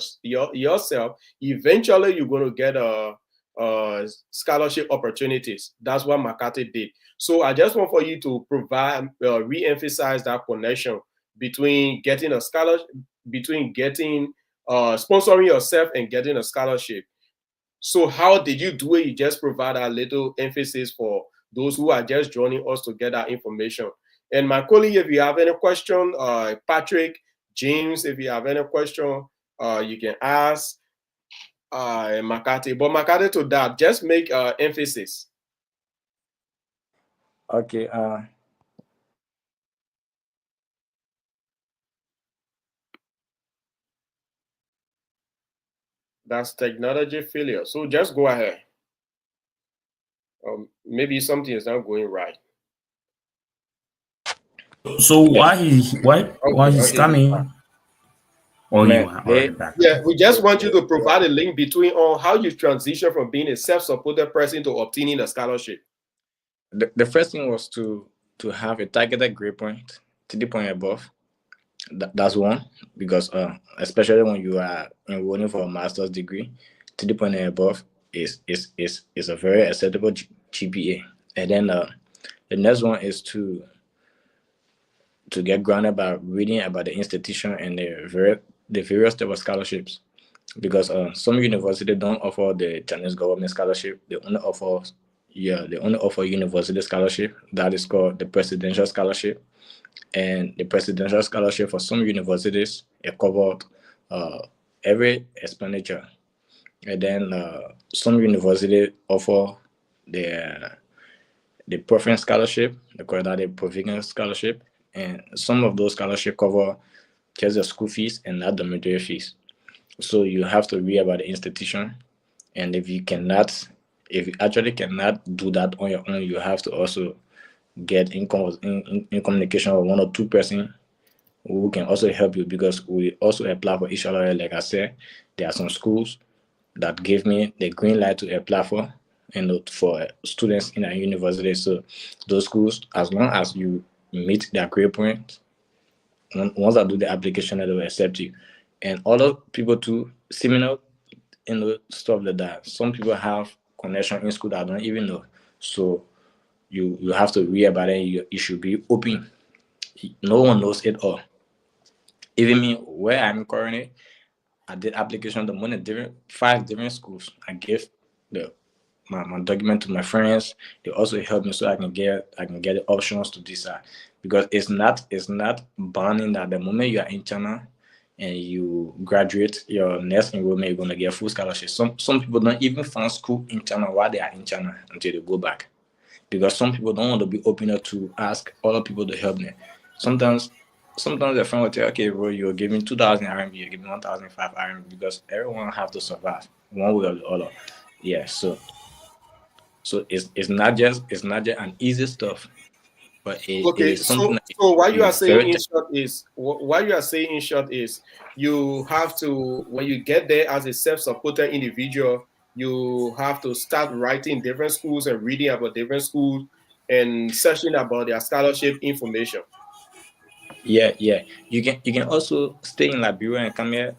yourself, eventually you're going to get scholarship opportunities. That's what McCarthy did. So I just want for you to provide re-emphasize that connection between getting a scholarship, between getting sponsoring yourself and getting a scholarship. So how did you do it? You just provide a little emphasis for those who are just joining us to get that information. And my colleague, if you have any question, Patrick, James, if you have any question, you can ask Makati. But Makati, to that, just make emphasis. okay, That's technology failure. So just go ahead. Maybe something is not going right. So why Okay, he's okay. coming? Or you man, are they already back? Yeah, we just want you to provide a link between on how you transition from being a self-supported person to obtaining a scholarship. the first thing was to have a targeted grade point, 3 point above. That's one, because especially when you are enrolling for a master's degree, 3 point and above is a very acceptable GPA. And then the next one is to get grounded by reading about the institution and the various type of scholarships, because some universities don't offer the Chinese government scholarship. They only offer university scholarship that is called the presidential scholarship. And the presidential scholarship for some universities, it covered uh, every expenditure. And then some universities offer the the preference scholarship, they call that the provincial scholarship, and some of those scholarships cover just the school fees and not the dormitory fees. So you have to read about the institution, and if you actually cannot do that on your own, you have to also get in communication with one or two person who can also help you, because we also apply for each other. Like I said, there are some schools that gave me the green light to apply for and for students in a university. So those schools, as long as you meet their grade point, once I do the application, they will accept you. And other people too, similar, stuff like that. Some people have connection in school that I don't even know. So you have to read about it. You should be open. No one knows it all. Even me, where I'm currently, I did application to money different 5 different schools. I gave my document to my friends. They also helped me so I can get the options to decide, because it's not banning that the moment you are in China and you graduate your next enrollment, you're gonna get full scholarship. Some people don't even find school in China while they are in China until they go back, because some people don't want to be open up to ask other people to help them. Sometimes, sometimes the friend will tell, okay, bro, you're giving 2,000 RMB, you're giving 1,005 RMB, because everyone have to survive one way or the other. Yeah, so it's not just an easy stuff, but it Okay, is something that so what you are is saying very in short is what you are saying in short is you have to, when you get there as a self-supported individual, you have to start writing different schools and reading about different schools and searching about their scholarship information. yeah. You can also stay in Liberia and come here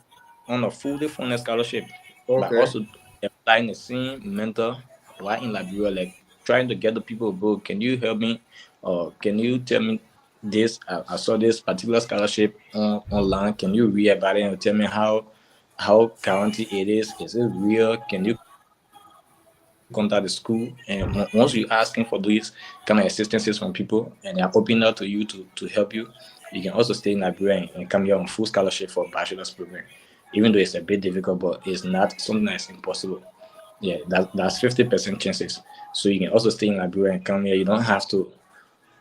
on a fully funded scholarship, by Okay. also applying the same mentor while in Liberia, like trying to get the people, bro, can you help me, or can you tell me this? I saw this particular scholarship online. Can you read about it and tell me how guaranteed it is? Is it real? Can you contact the school? And once you asking for these kind of assistances from people, and they're open up to you to help you, You can also stay in Liberia and come here on full scholarship for a bachelor's program, even though it's a bit difficult, but it's not something that's impossible. Yeah, that's 50% chances. So you can also stay in Liberia and come here. You don't have to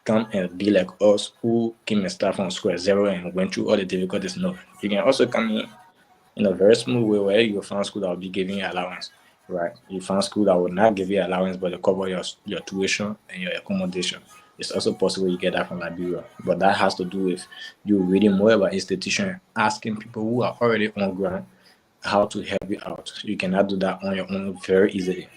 come and be like us who came and start from square zero and went through all the difficulties. No, you can also come in a very smooth way where you find school that will be giving you allowance, right? You find school that will not give you allowance but they cover your tuition and your accommodation. It's also possible you get that from Liberia, but that has to do with you reading more about institution, asking people who are already on ground how to help you out. You cannot do that on your own very easily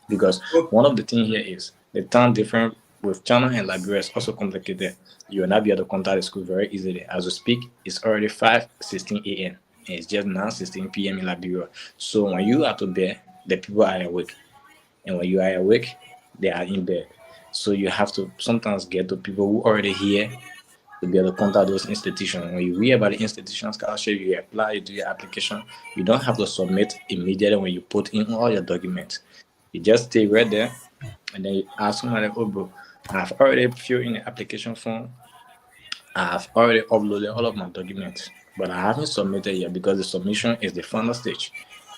because Okay. one of the things here is the time difference with China and Liberia is also complicated. You will not be able to contact the school very easily. As we speak, it's already 5:16 a.m. and it's just now 16 p.m. in Liberia. So when you are to bed, the people are awake. And when you are awake, they are in bed. So you have to sometimes get to people who already here to be able to contact those institutions. When you read about the institution scholarship, you apply, you do your application. You don't have to submit immediately when you put in all your documents. You just stay right there and then you ask someone like, oh bro, I've already filled in the application form. I've already uploaded all of my documents, but I haven't submitted yet because the submission is the final stage.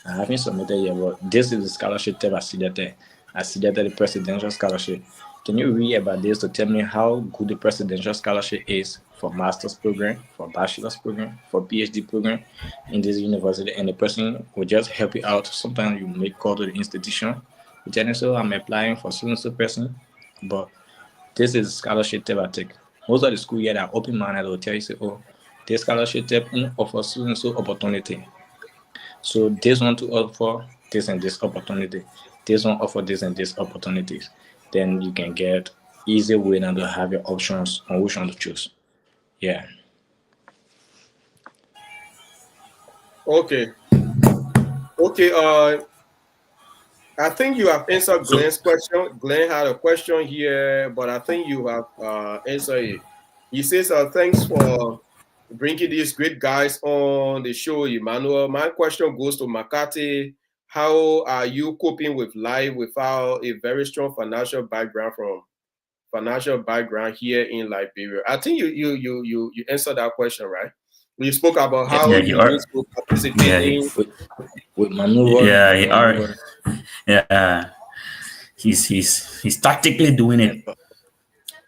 I haven't submitted yet, but this is the scholarship type I see that there. I see that the presidential scholarship. Can you read about this to tell me how good the presidential scholarship is for master's program, for bachelor's program, for PhD program in this university? And the person will just help you out. Sometimes you may call to the institution, you tell them, so I'm applying for so person, but this is scholarship type I take. Most of the school here that are open minded will tell you, say, oh, this scholarship type offers so and so opportunity. So this one to offer this and this opportunity. This one offer this and this opportunities. Then you can get easy way now to have your options on which one to choose. Yeah. Okay. Okay. I think you have answered So Glenn's question. Glenn had a question here, but I think you have answered it. He says, thanks for bringing these great guys on the show, Emmanuel. My question goes to Makati. How are you coping with life without a very strong financial background here in Liberia? I think you answered that question, right? You spoke about Yeah. how yeah, he you are. used to Yeah, participate in. With maneuver, yeah, with he are. maneuver. Yeah, he's tactically doing Yeah. it.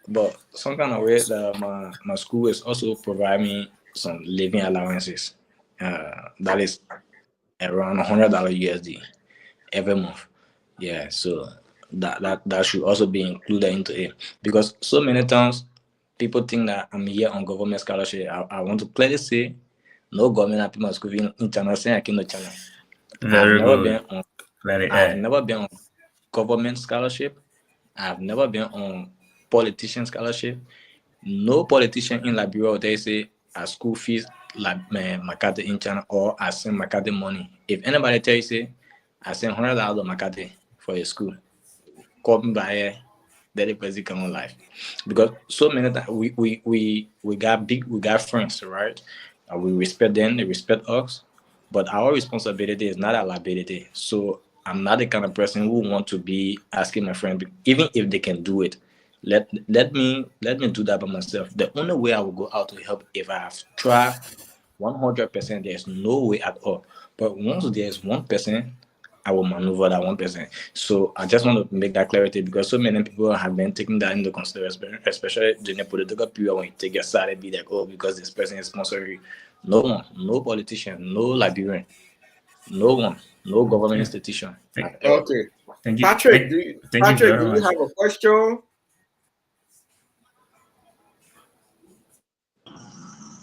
But some kind of way that my school is also providing me some living allowances. That is around $100 USD every month. Yeah, so that should also be included into it because so many times people think that I'm here on government scholarship. I want to clearly say no government happy my school in international no channel. I've Very never been good. on Very I've never been on government scholarship. I've never been on politician scholarship. No politician in Liberia will tell you say a school fees like Makati in China or I send Makati money. If anybody tell you say I send $100 to Makati for your school, come by here, that the person come on life. Because so many times we got friends, right? We respect them, they respect us, but our responsibility is not our liability. So I'm not the kind of person who want to be asking my friend, even if they can do it. Let me do that by myself. The only way I will go out to help if I have tried 100%, there's no way at all. But once there's 1%, I will maneuver that 1%. So I just want to make that clarity because so many people have been taking that into consideration, especially during the political period when you take your side and be like, oh, because this person is sponsoring you. No one, no politician, no Liberian, no one, no government good. institution have Thank, ever. Okay. thank you. Patrick, Thank, thank you Patrick, very do you much. have a question?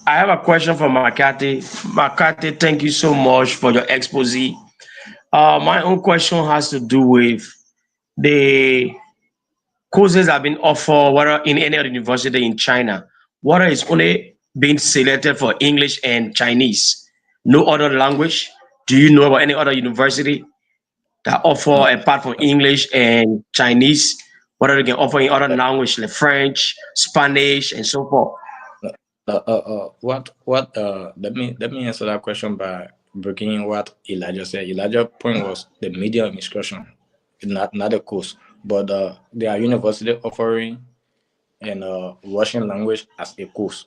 I have a question for Makati. Makati, thank you so much for your expose. My own question has to do with the courses that have been offered, whether in any other university in China, whether it's only being selected for English and Chinese, no other language. Do you know about any other university that offer No, apart from English and Chinese, whether they can offer in other language like French, Spanish, and so forth? let me answer that question by breaking in what Elijah said. Elijah's point was the media of instruction, not the course, but there are university offering and Russian language as a course.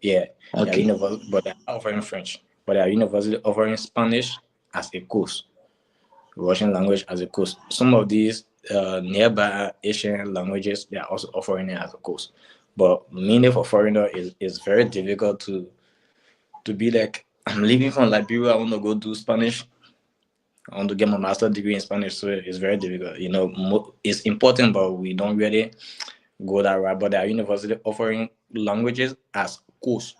Yeah, they are Okay. but they are offering French, but they are university offering Spanish as a course, Russian language as a course. Some of these nearby Asian languages they are also offering it as a course. But meaning for foreigner is very difficult to be like I'm leaving from Liberia. I want to go do Spanish. I want to get my master's degree in Spanish, so it's very difficult. It's important, but we don't really go that route. But our university offering languages as course,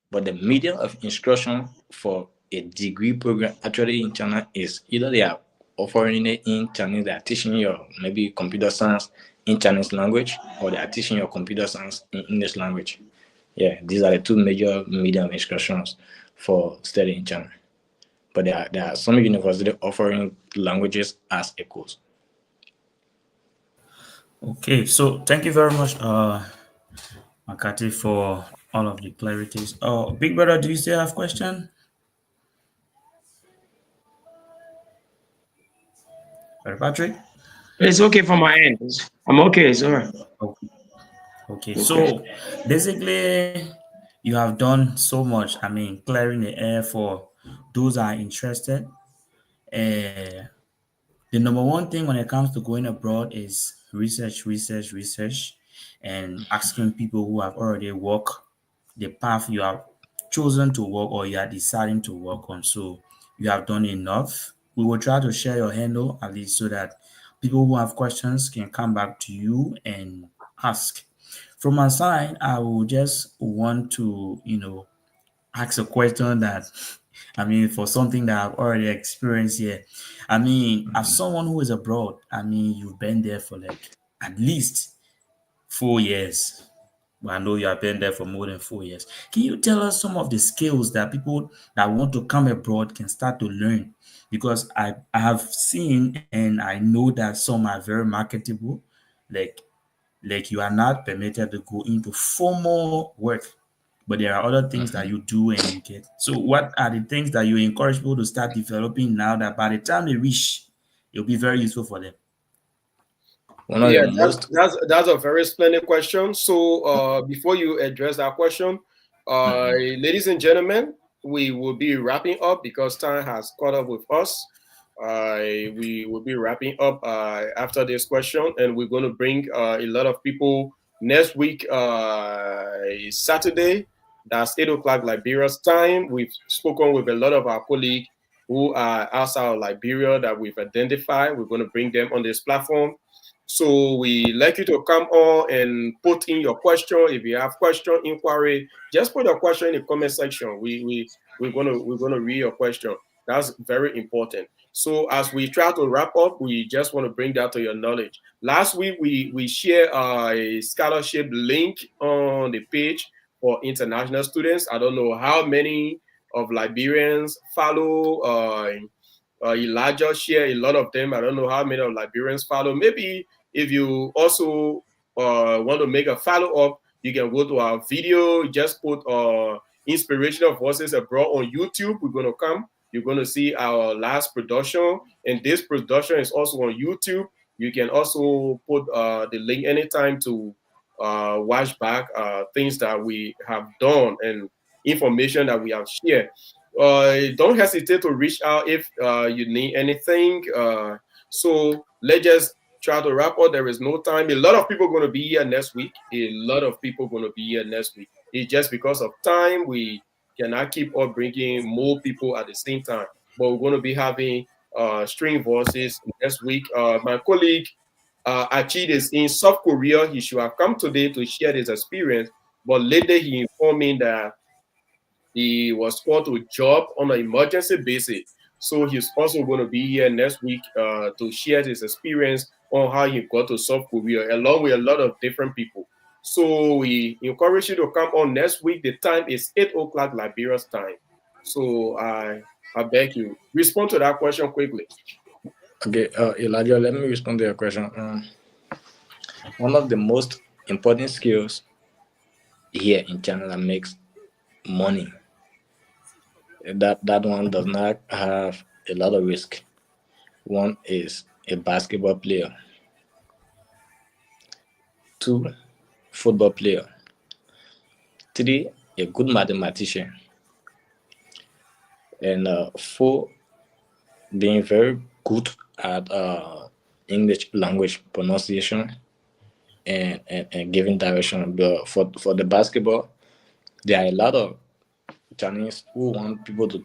but the medium of instruction for a degree program actually in China is either they are offering it in Chinese, they are teaching you maybe computer science in Chinese language, or they are teaching you computer science in English language. Yeah, these are the two major medium of instructions for studying in China. But there are some universities offering languages as a course. Okay, so thank you very much, Makati, for all of the clarities. Oh, Big Brother, do you still have question? Brother Patrick? It's okay from my end. I'm okay. It's all right. Oh, okay, Okay. so basically, you have done so much. I mean, clearing the air for those that are interested. Uh, the number one thing when it comes to going abroad is research, research, research, and asking people who have already walked the path you have chosen to work or you are deciding to work on. So you have done enough. We will try to share your handle at least so that people who have questions can come back to you and ask. From my side, I will just want to, ask a question that, I mean, for something that I've already experienced here. I mean, as someone who is abroad, I mean, you've been there for like at least 4 years. Well, I know you have been there for more than 4 years. Can you tell us some of the skills that people that want to come abroad can start to learn? Because I have seen and I know that some are very marketable, like you are not permitted to go into formal work, but there are other things that you do and you get. So, what are the things that you encourage people to start developing now that by the time they reach, it'll be very useful for them? One of the Yeah, most that's a very splendid question. So before you address that question, ladies and gentlemen, we will be wrapping up because time has caught up with us. We will be wrapping up after this question, and we're going to bring a lot of people next week, Saturday. That's 8 o'clock Liberia's time. We've spoken with a lot of our colleagues who are outside of Liberia that we've identified. We're going to bring them on this platform, so we like you to come on and put in your question. If you have question, inquiry, just put your question in the comment section. We're gonna read your question. That's very important. So as we try to wrap up, we just want to bring that to your knowledge. Last week we shared a scholarship link on the page for international students. I don't know how many of Liberians follow Elijah share a lot of them. I don't know how many of Liberians follow. Maybe if you also want to make a follow up, you can go to our video. Just put Inspirational Voices Abroad on YouTube. We're going to come. You're going to see our last production. And this production is also on YouTube. You can also put the link anytime to watch back things that we have done and information that we have shared. Don't hesitate to reach out if you need anything. So let's just try to wrap up. There is no time. A lot of people are going to be here next week. A lot of people are going to be here next week. It's just because of time. We cannot keep on bringing more people at the same time. But we're going to be having string voices next week. My colleague Achid is in South Korea. He should have come today to share his experience. But later he informed me that he was called to a job on an emergency basis. So he's also going to be here next week to share his experience on how he got to South Korea, along with a lot of different people. So we encourage you to come on next week. The time is 8 o'clock Liberia's time. So I beg you, respond to that question quickly. okay, Elijah. Let me respond to your question. One of the most important skills here in China that makes money. That one does not have a lot of risk. One is a basketball player. Two, football player. Three, a good mathematician. And four, being very good at English language pronunciation and giving direction. But for the basketball, there are a lot of Chinese who want people to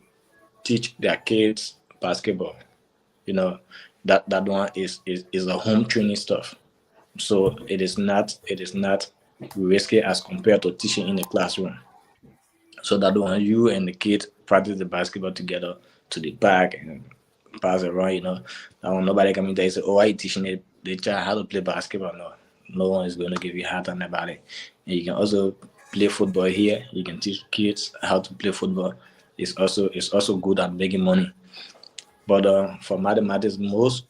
teach their kids basketball. You know, that one is a home training stuff. So it is not risky as compared to teaching in the classroom. So that when you and the kids practice the basketball together to the back and pass it around, that one nobody can tell you say, oh, why you teaching the child how to play basketball? No, no one is going to give you a hard time about it. And you can also play football here. You can teach kids how to play football. It's also good at making money. But for mathematics, most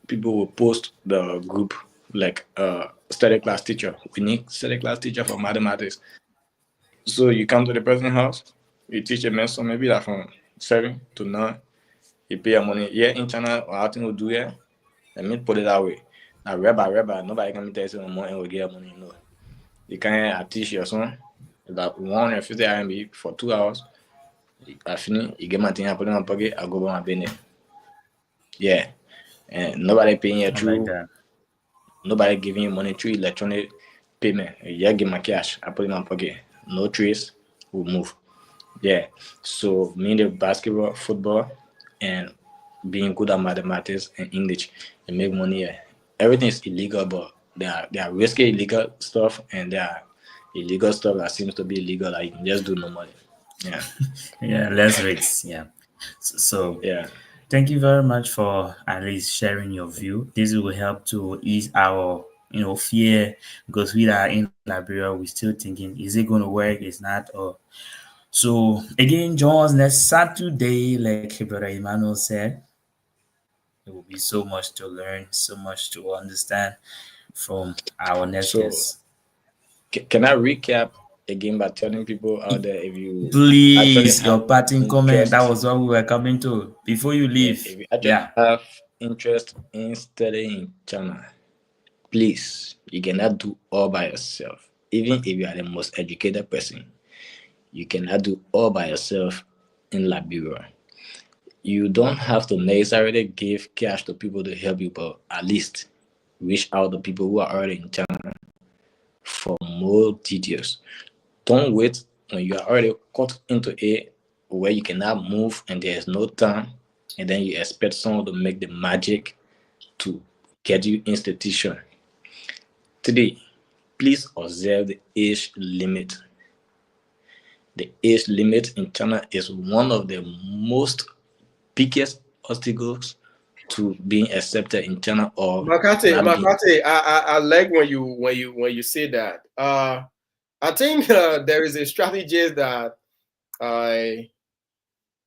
people will post the group like study class teacher. We need study class teacher for mathematics. So you come to the person's house, you teach a man, so maybe like from 7 to 9, you pay your money. Yeah, in China, or I think we'll do it. Let me put it that way. Now, rabbi, nobody can tell you no more and will get money. No, you can teach your son that 150 RMB for 2 hours. I finish, you get my thing, I put it in my pocket, I go by my business. Yeah, and nobody paying you I like through, that. nobody giving you money through electronic payment. Yeah, give my cash, I put it in my pocket. No trace, will move. Yeah. So me the basketball, football, and being good at mathematics and English and make money. Yeah. Everything is illegal, but there are risky illegal stuff and there are illegal stuff that seems to be illegal that you can just do normally. Yeah. Yeah, less risks. Yeah. So Yeah. thank you very much for at least sharing your view. This will help to ease our fear because we are in Liberia. We're still thinking, is it going to work? Is not? Or so again, join us next Saturday, like Brother Emmanuel said. There will be so much to learn, so much to understand from our next So guest. can I recap again by telling people out there if you actually Please, your have parting comment. That interest, was what we were coming to before you yeah, leave. if you actually Yeah. have interest in studying China, please, you cannot do all by yourself. Even if you are the most educated person, you cannot do all by yourself in Liberia. You don't have to necessarily give cash to people to help you, but at least reach out to people who are already in China for more details. Don't wait when you are already caught into a where you cannot move and there is no time, and then you expect someone to make the magic to get you institution. Today, please observe the age limit. The age limit in China is one of the most biggest obstacles to being accepted in China or Makate, not being. Makate, I like when you say that. I think there is a strategy that uh,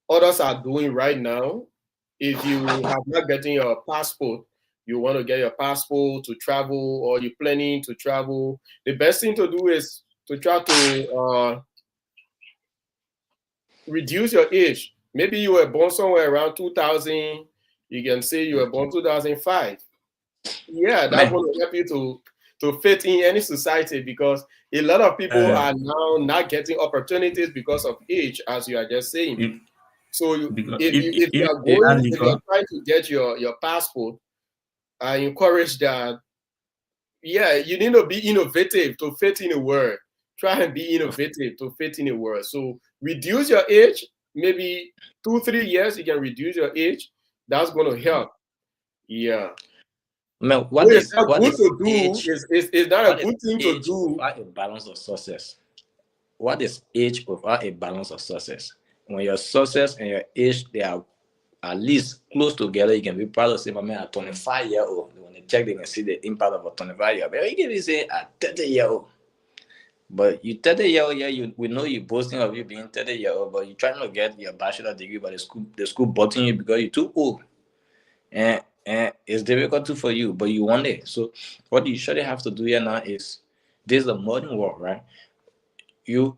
others are doing right now. If you have not gotten your passport, you want to get your passport to travel, or you're planning to travel. The best thing to do is to try to reduce your age. Maybe you were born somewhere around 2000. You can say you were born 2005. Yeah, that's Man, going to help you to fit in any society, because a lot of people Uh, are now not getting opportunities because of age, as you are just saying. if, So because if you are if going, if you Anliko, are trying to get your passport, I encourage that. Yeah, you need to be innovative to fit in a world. Try and be innovative to fit in a world. So reduce your age, maybe 2 3 years. You can reduce your age. That's going to help. Yeah. man, So what it's is not what good is to do. age? It's not a What is good thing to age do. without a balance of success? What is age without a balance of success? When your success and your age they are at least close together, you can be proud of say, my man, at 25 year old. When they check, they can see the impact of a 25 year old. But you can be say at 30 year old. But you 30 year old, yeah, we know you boasting of you being 30 year old, but you're trying to get your bachelor degree, but the school butting you because you're too old. And it's difficult too for you, but you want it. So what you surely have to do here now is this is the modern world, right? You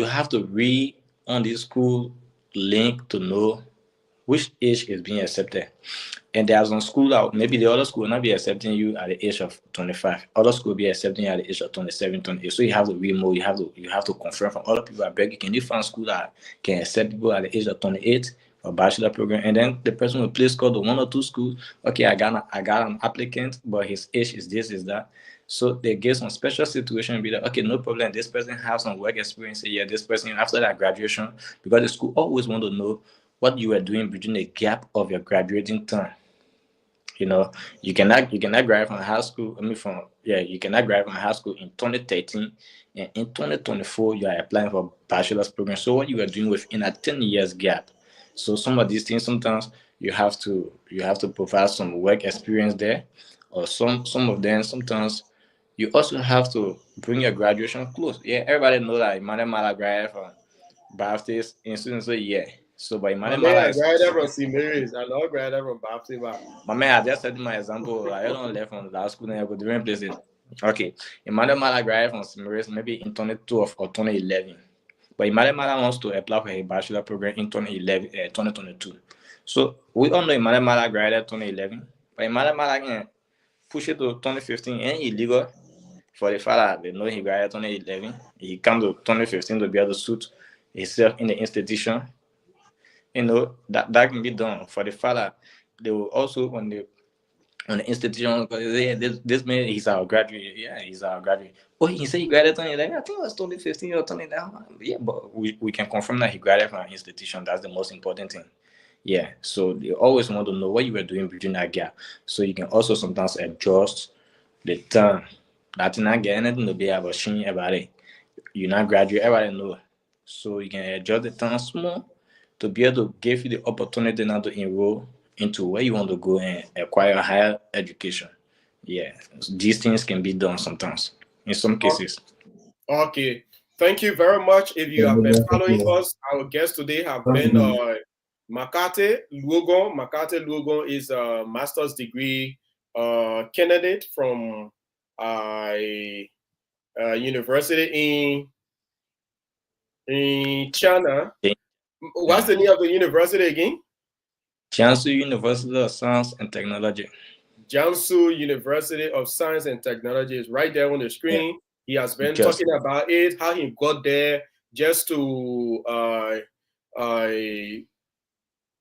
have to read on this school link to know which age is being accepted. And there's some school out, maybe the other school will not be accepting you at the age of 25. Other school will be accepting you at the age of 27, 28. So you have to remote, you have to confirm from other people. I beg you, can you find school that can accept people at the age of 28 for bachelor program? And then the person will place call to one or two schools. Okay, I got an applicant, but his age is this, is that. So they give some special situation, be like, okay, no problem. This person has some work experience. Yeah, this person after that graduation, because the school always want to know what you were doing between the gap of your graduating time. You know, you cannot graduate from high school. I mean, you cannot graduate from high school in 2013, and in 2024 you are applying for bachelor's program. So what you are doing within a 10 years gap. So some of these things sometimes you have to provide some work experience there, or some of them sometimes you also have to bring your graduation close. Yeah, everybody know that Emmanuel Mala graduated from Baptist Institute, so yeah. So but My Emmanuel man, Mala I is graduated from St. Mary's. I know I graduated from Baptist. my man, I just said my example. I don't left from that school and I go different places. Okay. Emmanuel Mala graduated from Simiris maybe in 2012 or 2011. But Emmanuel Mala wants to apply for a bachelor program in 2022. So we all know Emmanuel Mala graduated 2011. But Emmanuel Mala can push it to 2015 and illegal for the fact that they know he graduated 2011. He come to 2015 to be able to suit himself in the institution. That can be done for the fact that they will also on the institution, because yeah, this man, he's our graduate. Yeah, he's our graduate. Oh, he said he graduated 2011. I think it was 2015 or 2011. Yeah, but we can confirm that he graduated from an institution. That's the most important thing. Yeah, so they always want to know what you were doing between that gap. So you can also sometimes adjust the time. That's not get anything to be about shame about it. You're not graduate, everybody know. So you can adjust the time small to be able to give you the opportunity now to enroll into where you want to go and acquire higher education. Yeah, these things can be done sometimes. In some cases. Okay. Thank you very much. If you have been following us, our guests today have been Makate Luogon. Makate Luogon is a master's degree candidate from a university in China. What's the name of the university again? Jiangsu University of Science and Technology. Jiangsu University of Science and Technology is right there on the screen. Yeah. He has been talking about it, how he got there, just to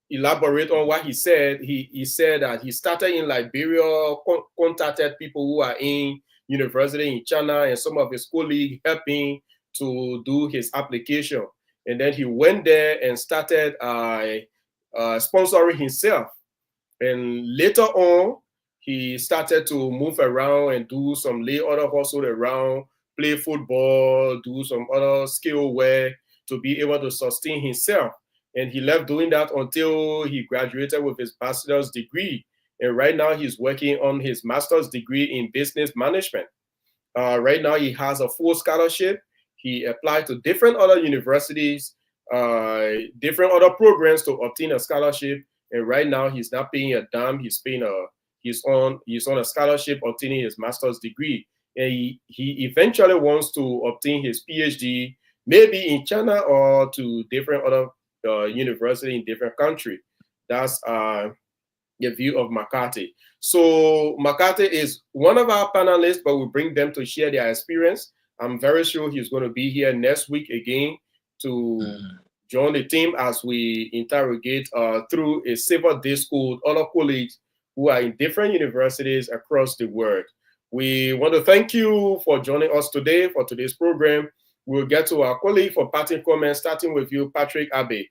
elaborate on what he said. He said that he started in Liberia, contacted people who are in university in China, and some of his colleagues helping to do his application. And then he went there and started sponsoring himself. And later on, he started to move around and do some other hustle around, play football, do some other skill work to be able to sustain himself. And he left doing that until he graduated with his bachelor's degree. And right now he's working on his master's degree in business management. Right now he has a full scholarship. He applied to different other universities, different other programs to obtain a scholarship. And right now he's not paying a dime. He's on a scholarship obtaining his master's degree. And he eventually wants to obtain his PhD, maybe in China or to different other university in different country. That's the view of Makate. So Makate is one of our panelists, but we bring them to share their experience. I'm very sure he's going to be here next week again to join the team as we interrogate through a Silver Day School other colleagues who are in different universities across the world. We want to thank you for joining us today for today's program. We'll get to our colleague for parting comments, starting with you, Patrick Abe.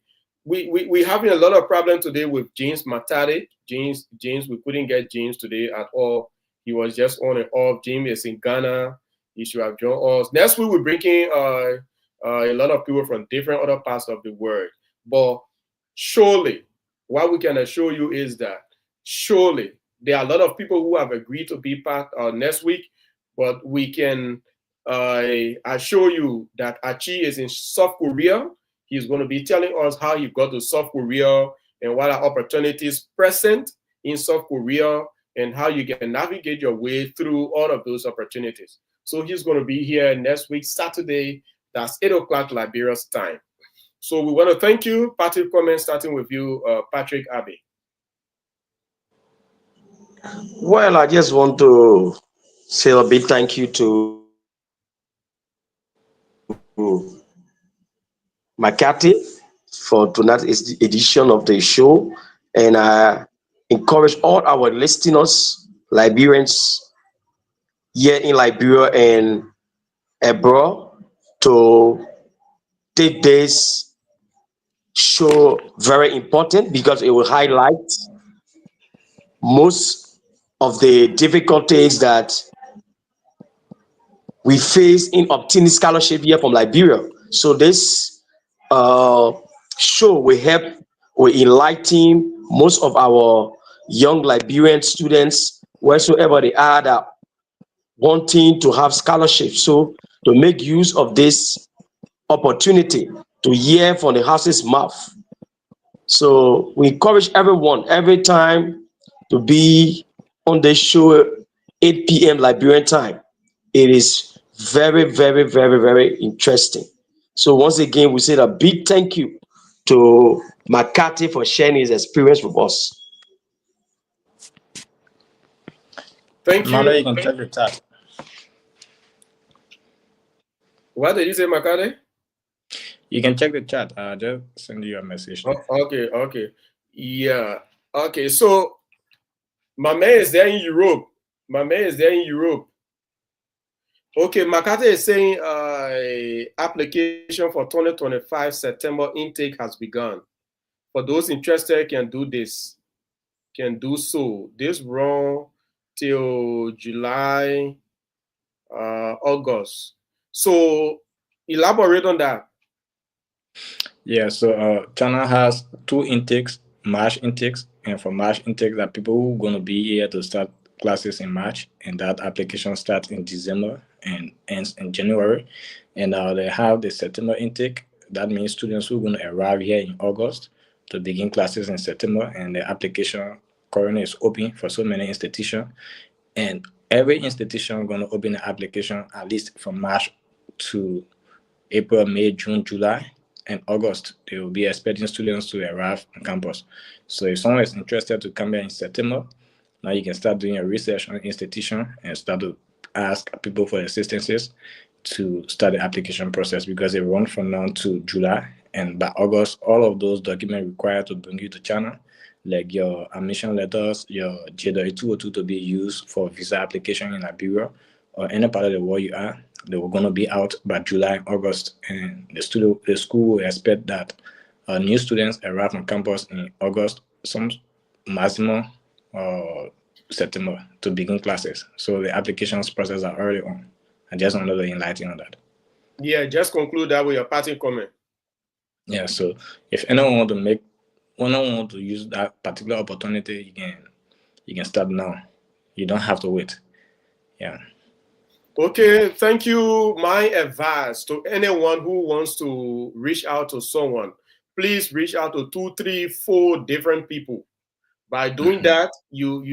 We having a lot of problem today with James Matade. James, we couldn't get James today at all. He was just on and off. James is in Ghana. He should have joined us. Next week, we're bringing a lot of people from different other parts of the world. But surely, what we can assure you is that surely there are a lot of people who have agreed to be part next week, but we can assure you that Achi is in South Korea. He's going to be telling us how he got to South Korea and what are opportunities present in South Korea and how you can navigate your way through all of those opportunities. So he's going to be here next week, Saturday. That's 8 o'clock Liberia's time. So we want to thank you. Patrick, comment starting with you, Patrick Abbey. Well, I just want to say a big thank you to Makati for tonight's edition of the show, and I encourage all our listeners, Liberians here in Liberia and abroad, to take this show very important because it will highlight most of the difficulties that we face in obtaining scholarship here from Liberia. So this uh, show will help, will enlighten most of our young Liberian students, wheresoever they are, that wanting to have scholarship. So to make use of this opportunity to hear from the horse's mouth. So we encourage everyone every time to be on the show 8 p.m. Liberian time. It is very, very, very, very interesting. So once again, we say a big thank you to McCarthy for sharing his experience with us. Thank Mother, you. you can check the chat. What did you say, Makade? You can check the chat. I'll just send you a message. Okay. Yeah. Okay, so my man is there in Europe. Okay, Makate is saying application for 2025 September intake has begun. For those interested, can do so. This run till July, August. So elaborate on that. Yeah, so China has two intakes, March intakes, and for March intakes, that people who are going to be here to start classes in March, and that application starts in December and ends in January. And they have the September intake. That means students who are going to arrive here in August to begin classes in September, and the application currently is open for so many institutions. And every institution going to open the application at least from March to April, May, June, July, and August. They will be expecting students to arrive on campus. So if someone is interested to come here in September, now you can start doing your research on the institution and start to ask people for assistances to start the application process, because it runs from now to July. And by August, all of those documents required to bring you to China, like your admission letters, your J202 to be used for visa application in Liberia or any part of the world you are, they were going to be out by July, August, and the school will expect that new students arrive on campus in August, some maximum September to begin classes. So the applications process are early on. I just wanted to enlighten on that. Yeah, just conclude that with your parting comment. Yeah, so if anyone want to use that particular opportunity, you can start now. You don't have to wait. Yeah. Okay, thank you. My advice to anyone who wants to reach out to someone, please reach out to 2, 3, 4 different people. By doing that, you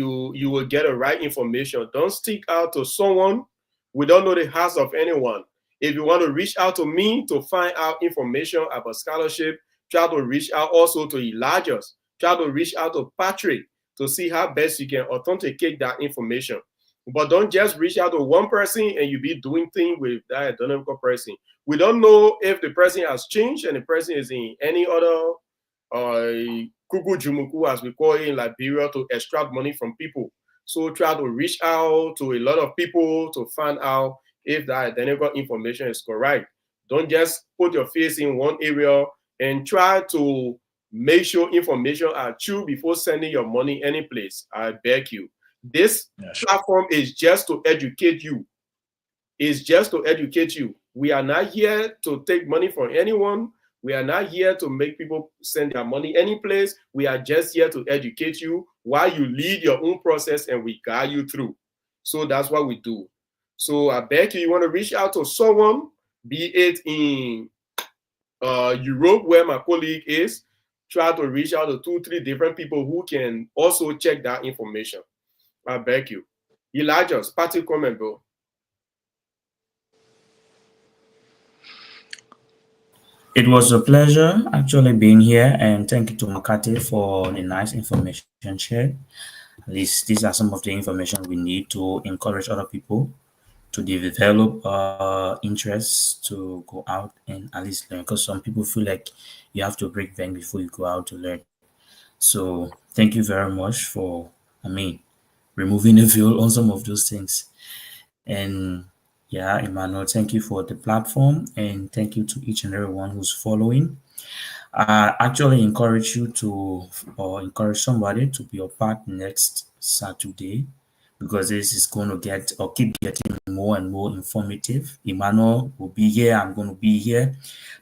will get the right information. Don't stick out to someone. We don't know the house of anyone. If you want to reach out to me to find out information about scholarship, try to reach out also to Elijah. Try to reach out to Patrick to see how best you can authenticate that information. But don't just reach out to one person and you be doing things with that identical person. We don't know if the person has changed and the person is in any other Kuku Jumuku, as we call it in Liberia, to extract money from people. So try to reach out to a lot of people to find out if that identical information is correct. Don't just put your face in one area, and try to make sure information are true before sending your money any place. I beg you. This platform is just to educate you. It's just to educate you. We are not here to take money from anyone. We are not here to make people send their money any place. We are just here to educate you while you lead your own process and we guide you through. So that's what we do. So I beg you want to reach out to someone, be it in Europe where my colleague is, try to reach out to 2, 3 different people who can also check that information. I beg you. Elijah, party comment, bro. It was a pleasure actually being here, and thank you to Makate for the nice information shared. At least these are some of the information we need to encourage other people to develop interest to go out and at least learn. Because some people feel like you have to break bank before you go out to learn. So thank you very much for, I mean, removing the veil on some of those things. And yeah, Emmanuel, thank you for the platform and thank you to each and everyone who's following. I actually encourage you to or encourage somebody to be a part next Saturday because this is going to get or keep getting more and more informative. Emmanuel will be here. I'm going to be here.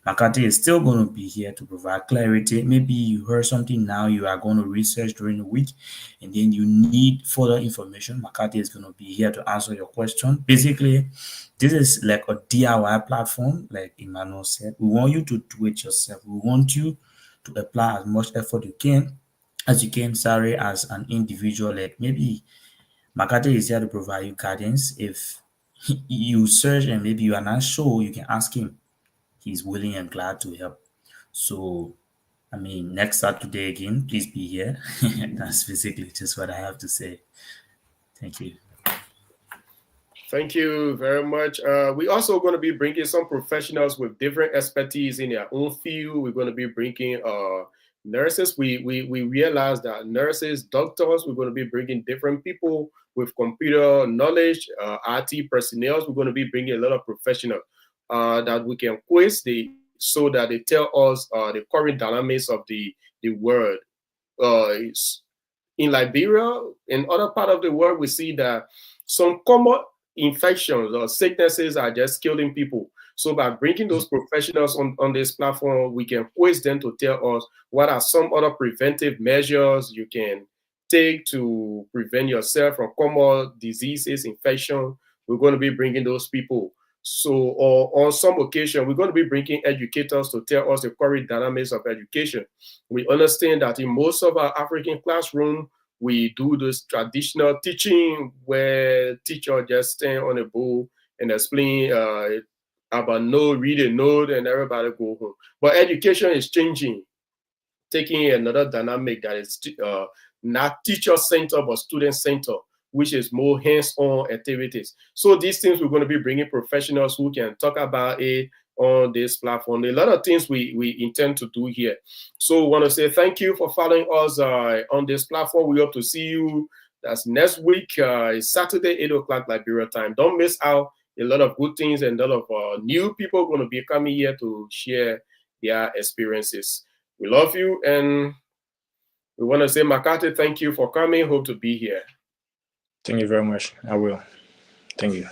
Makati is still going to be here to provide clarity. Maybe you heard something now you are going to research during the week and then you need further information. Makati is going to be here to answer your question. Basically, this is like a DIY platform, like Emmanuel said. We want you to do it yourself. We want you to apply as much effort as you can, sorry, as an individual. Like maybe Makate is here to provide you guidance. If you search and maybe you are not sure, you can ask him. He's willing and glad to help. So, I mean, next Saturday again, please be here. That's basically just what I have to say. Thank you. Thank you very much. We're also going to be bringing some professionals with different expertise in their own field. We're going to be bringing nurses. We realize that nurses, doctors, we're going to be bringing different people with computer knowledge, IT personnel. We're going to be bringing a lot of professionals that we can quiz so that they tell us the current dynamics of the world. In Liberia, in other part of the world, we see that some common infections or sicknesses are just killing people. So by bringing those professionals on this platform, we can quiz them to tell us what are some other preventive measures you can take to prevent yourself from common diseases, infection. We're going to be bringing those people. So, or on some occasion, we're going to be bringing educators to tell us the current dynamics of education. We understand that in most of our African classroom, we do this traditional teaching where teacher just stand on a board and explain about node, read a node, and everybody go home. But education is changing, taking another dynamic that is not teacher center but student center, which is more hands-on activities. So these things we're going to be bringing professionals who can talk about it on this platform. A lot of things we intend to do here. So I want to say thank you for following us on this platform. We hope to see you. That's next week. It's Saturday, 8 o'clock Liberia time. Don't miss out. A lot of good things and a lot of new people going to be coming here to share their experiences. We love you and we want to say, Makate, thank you for coming. Hope to be here. Thank you very much. I will. Thank you.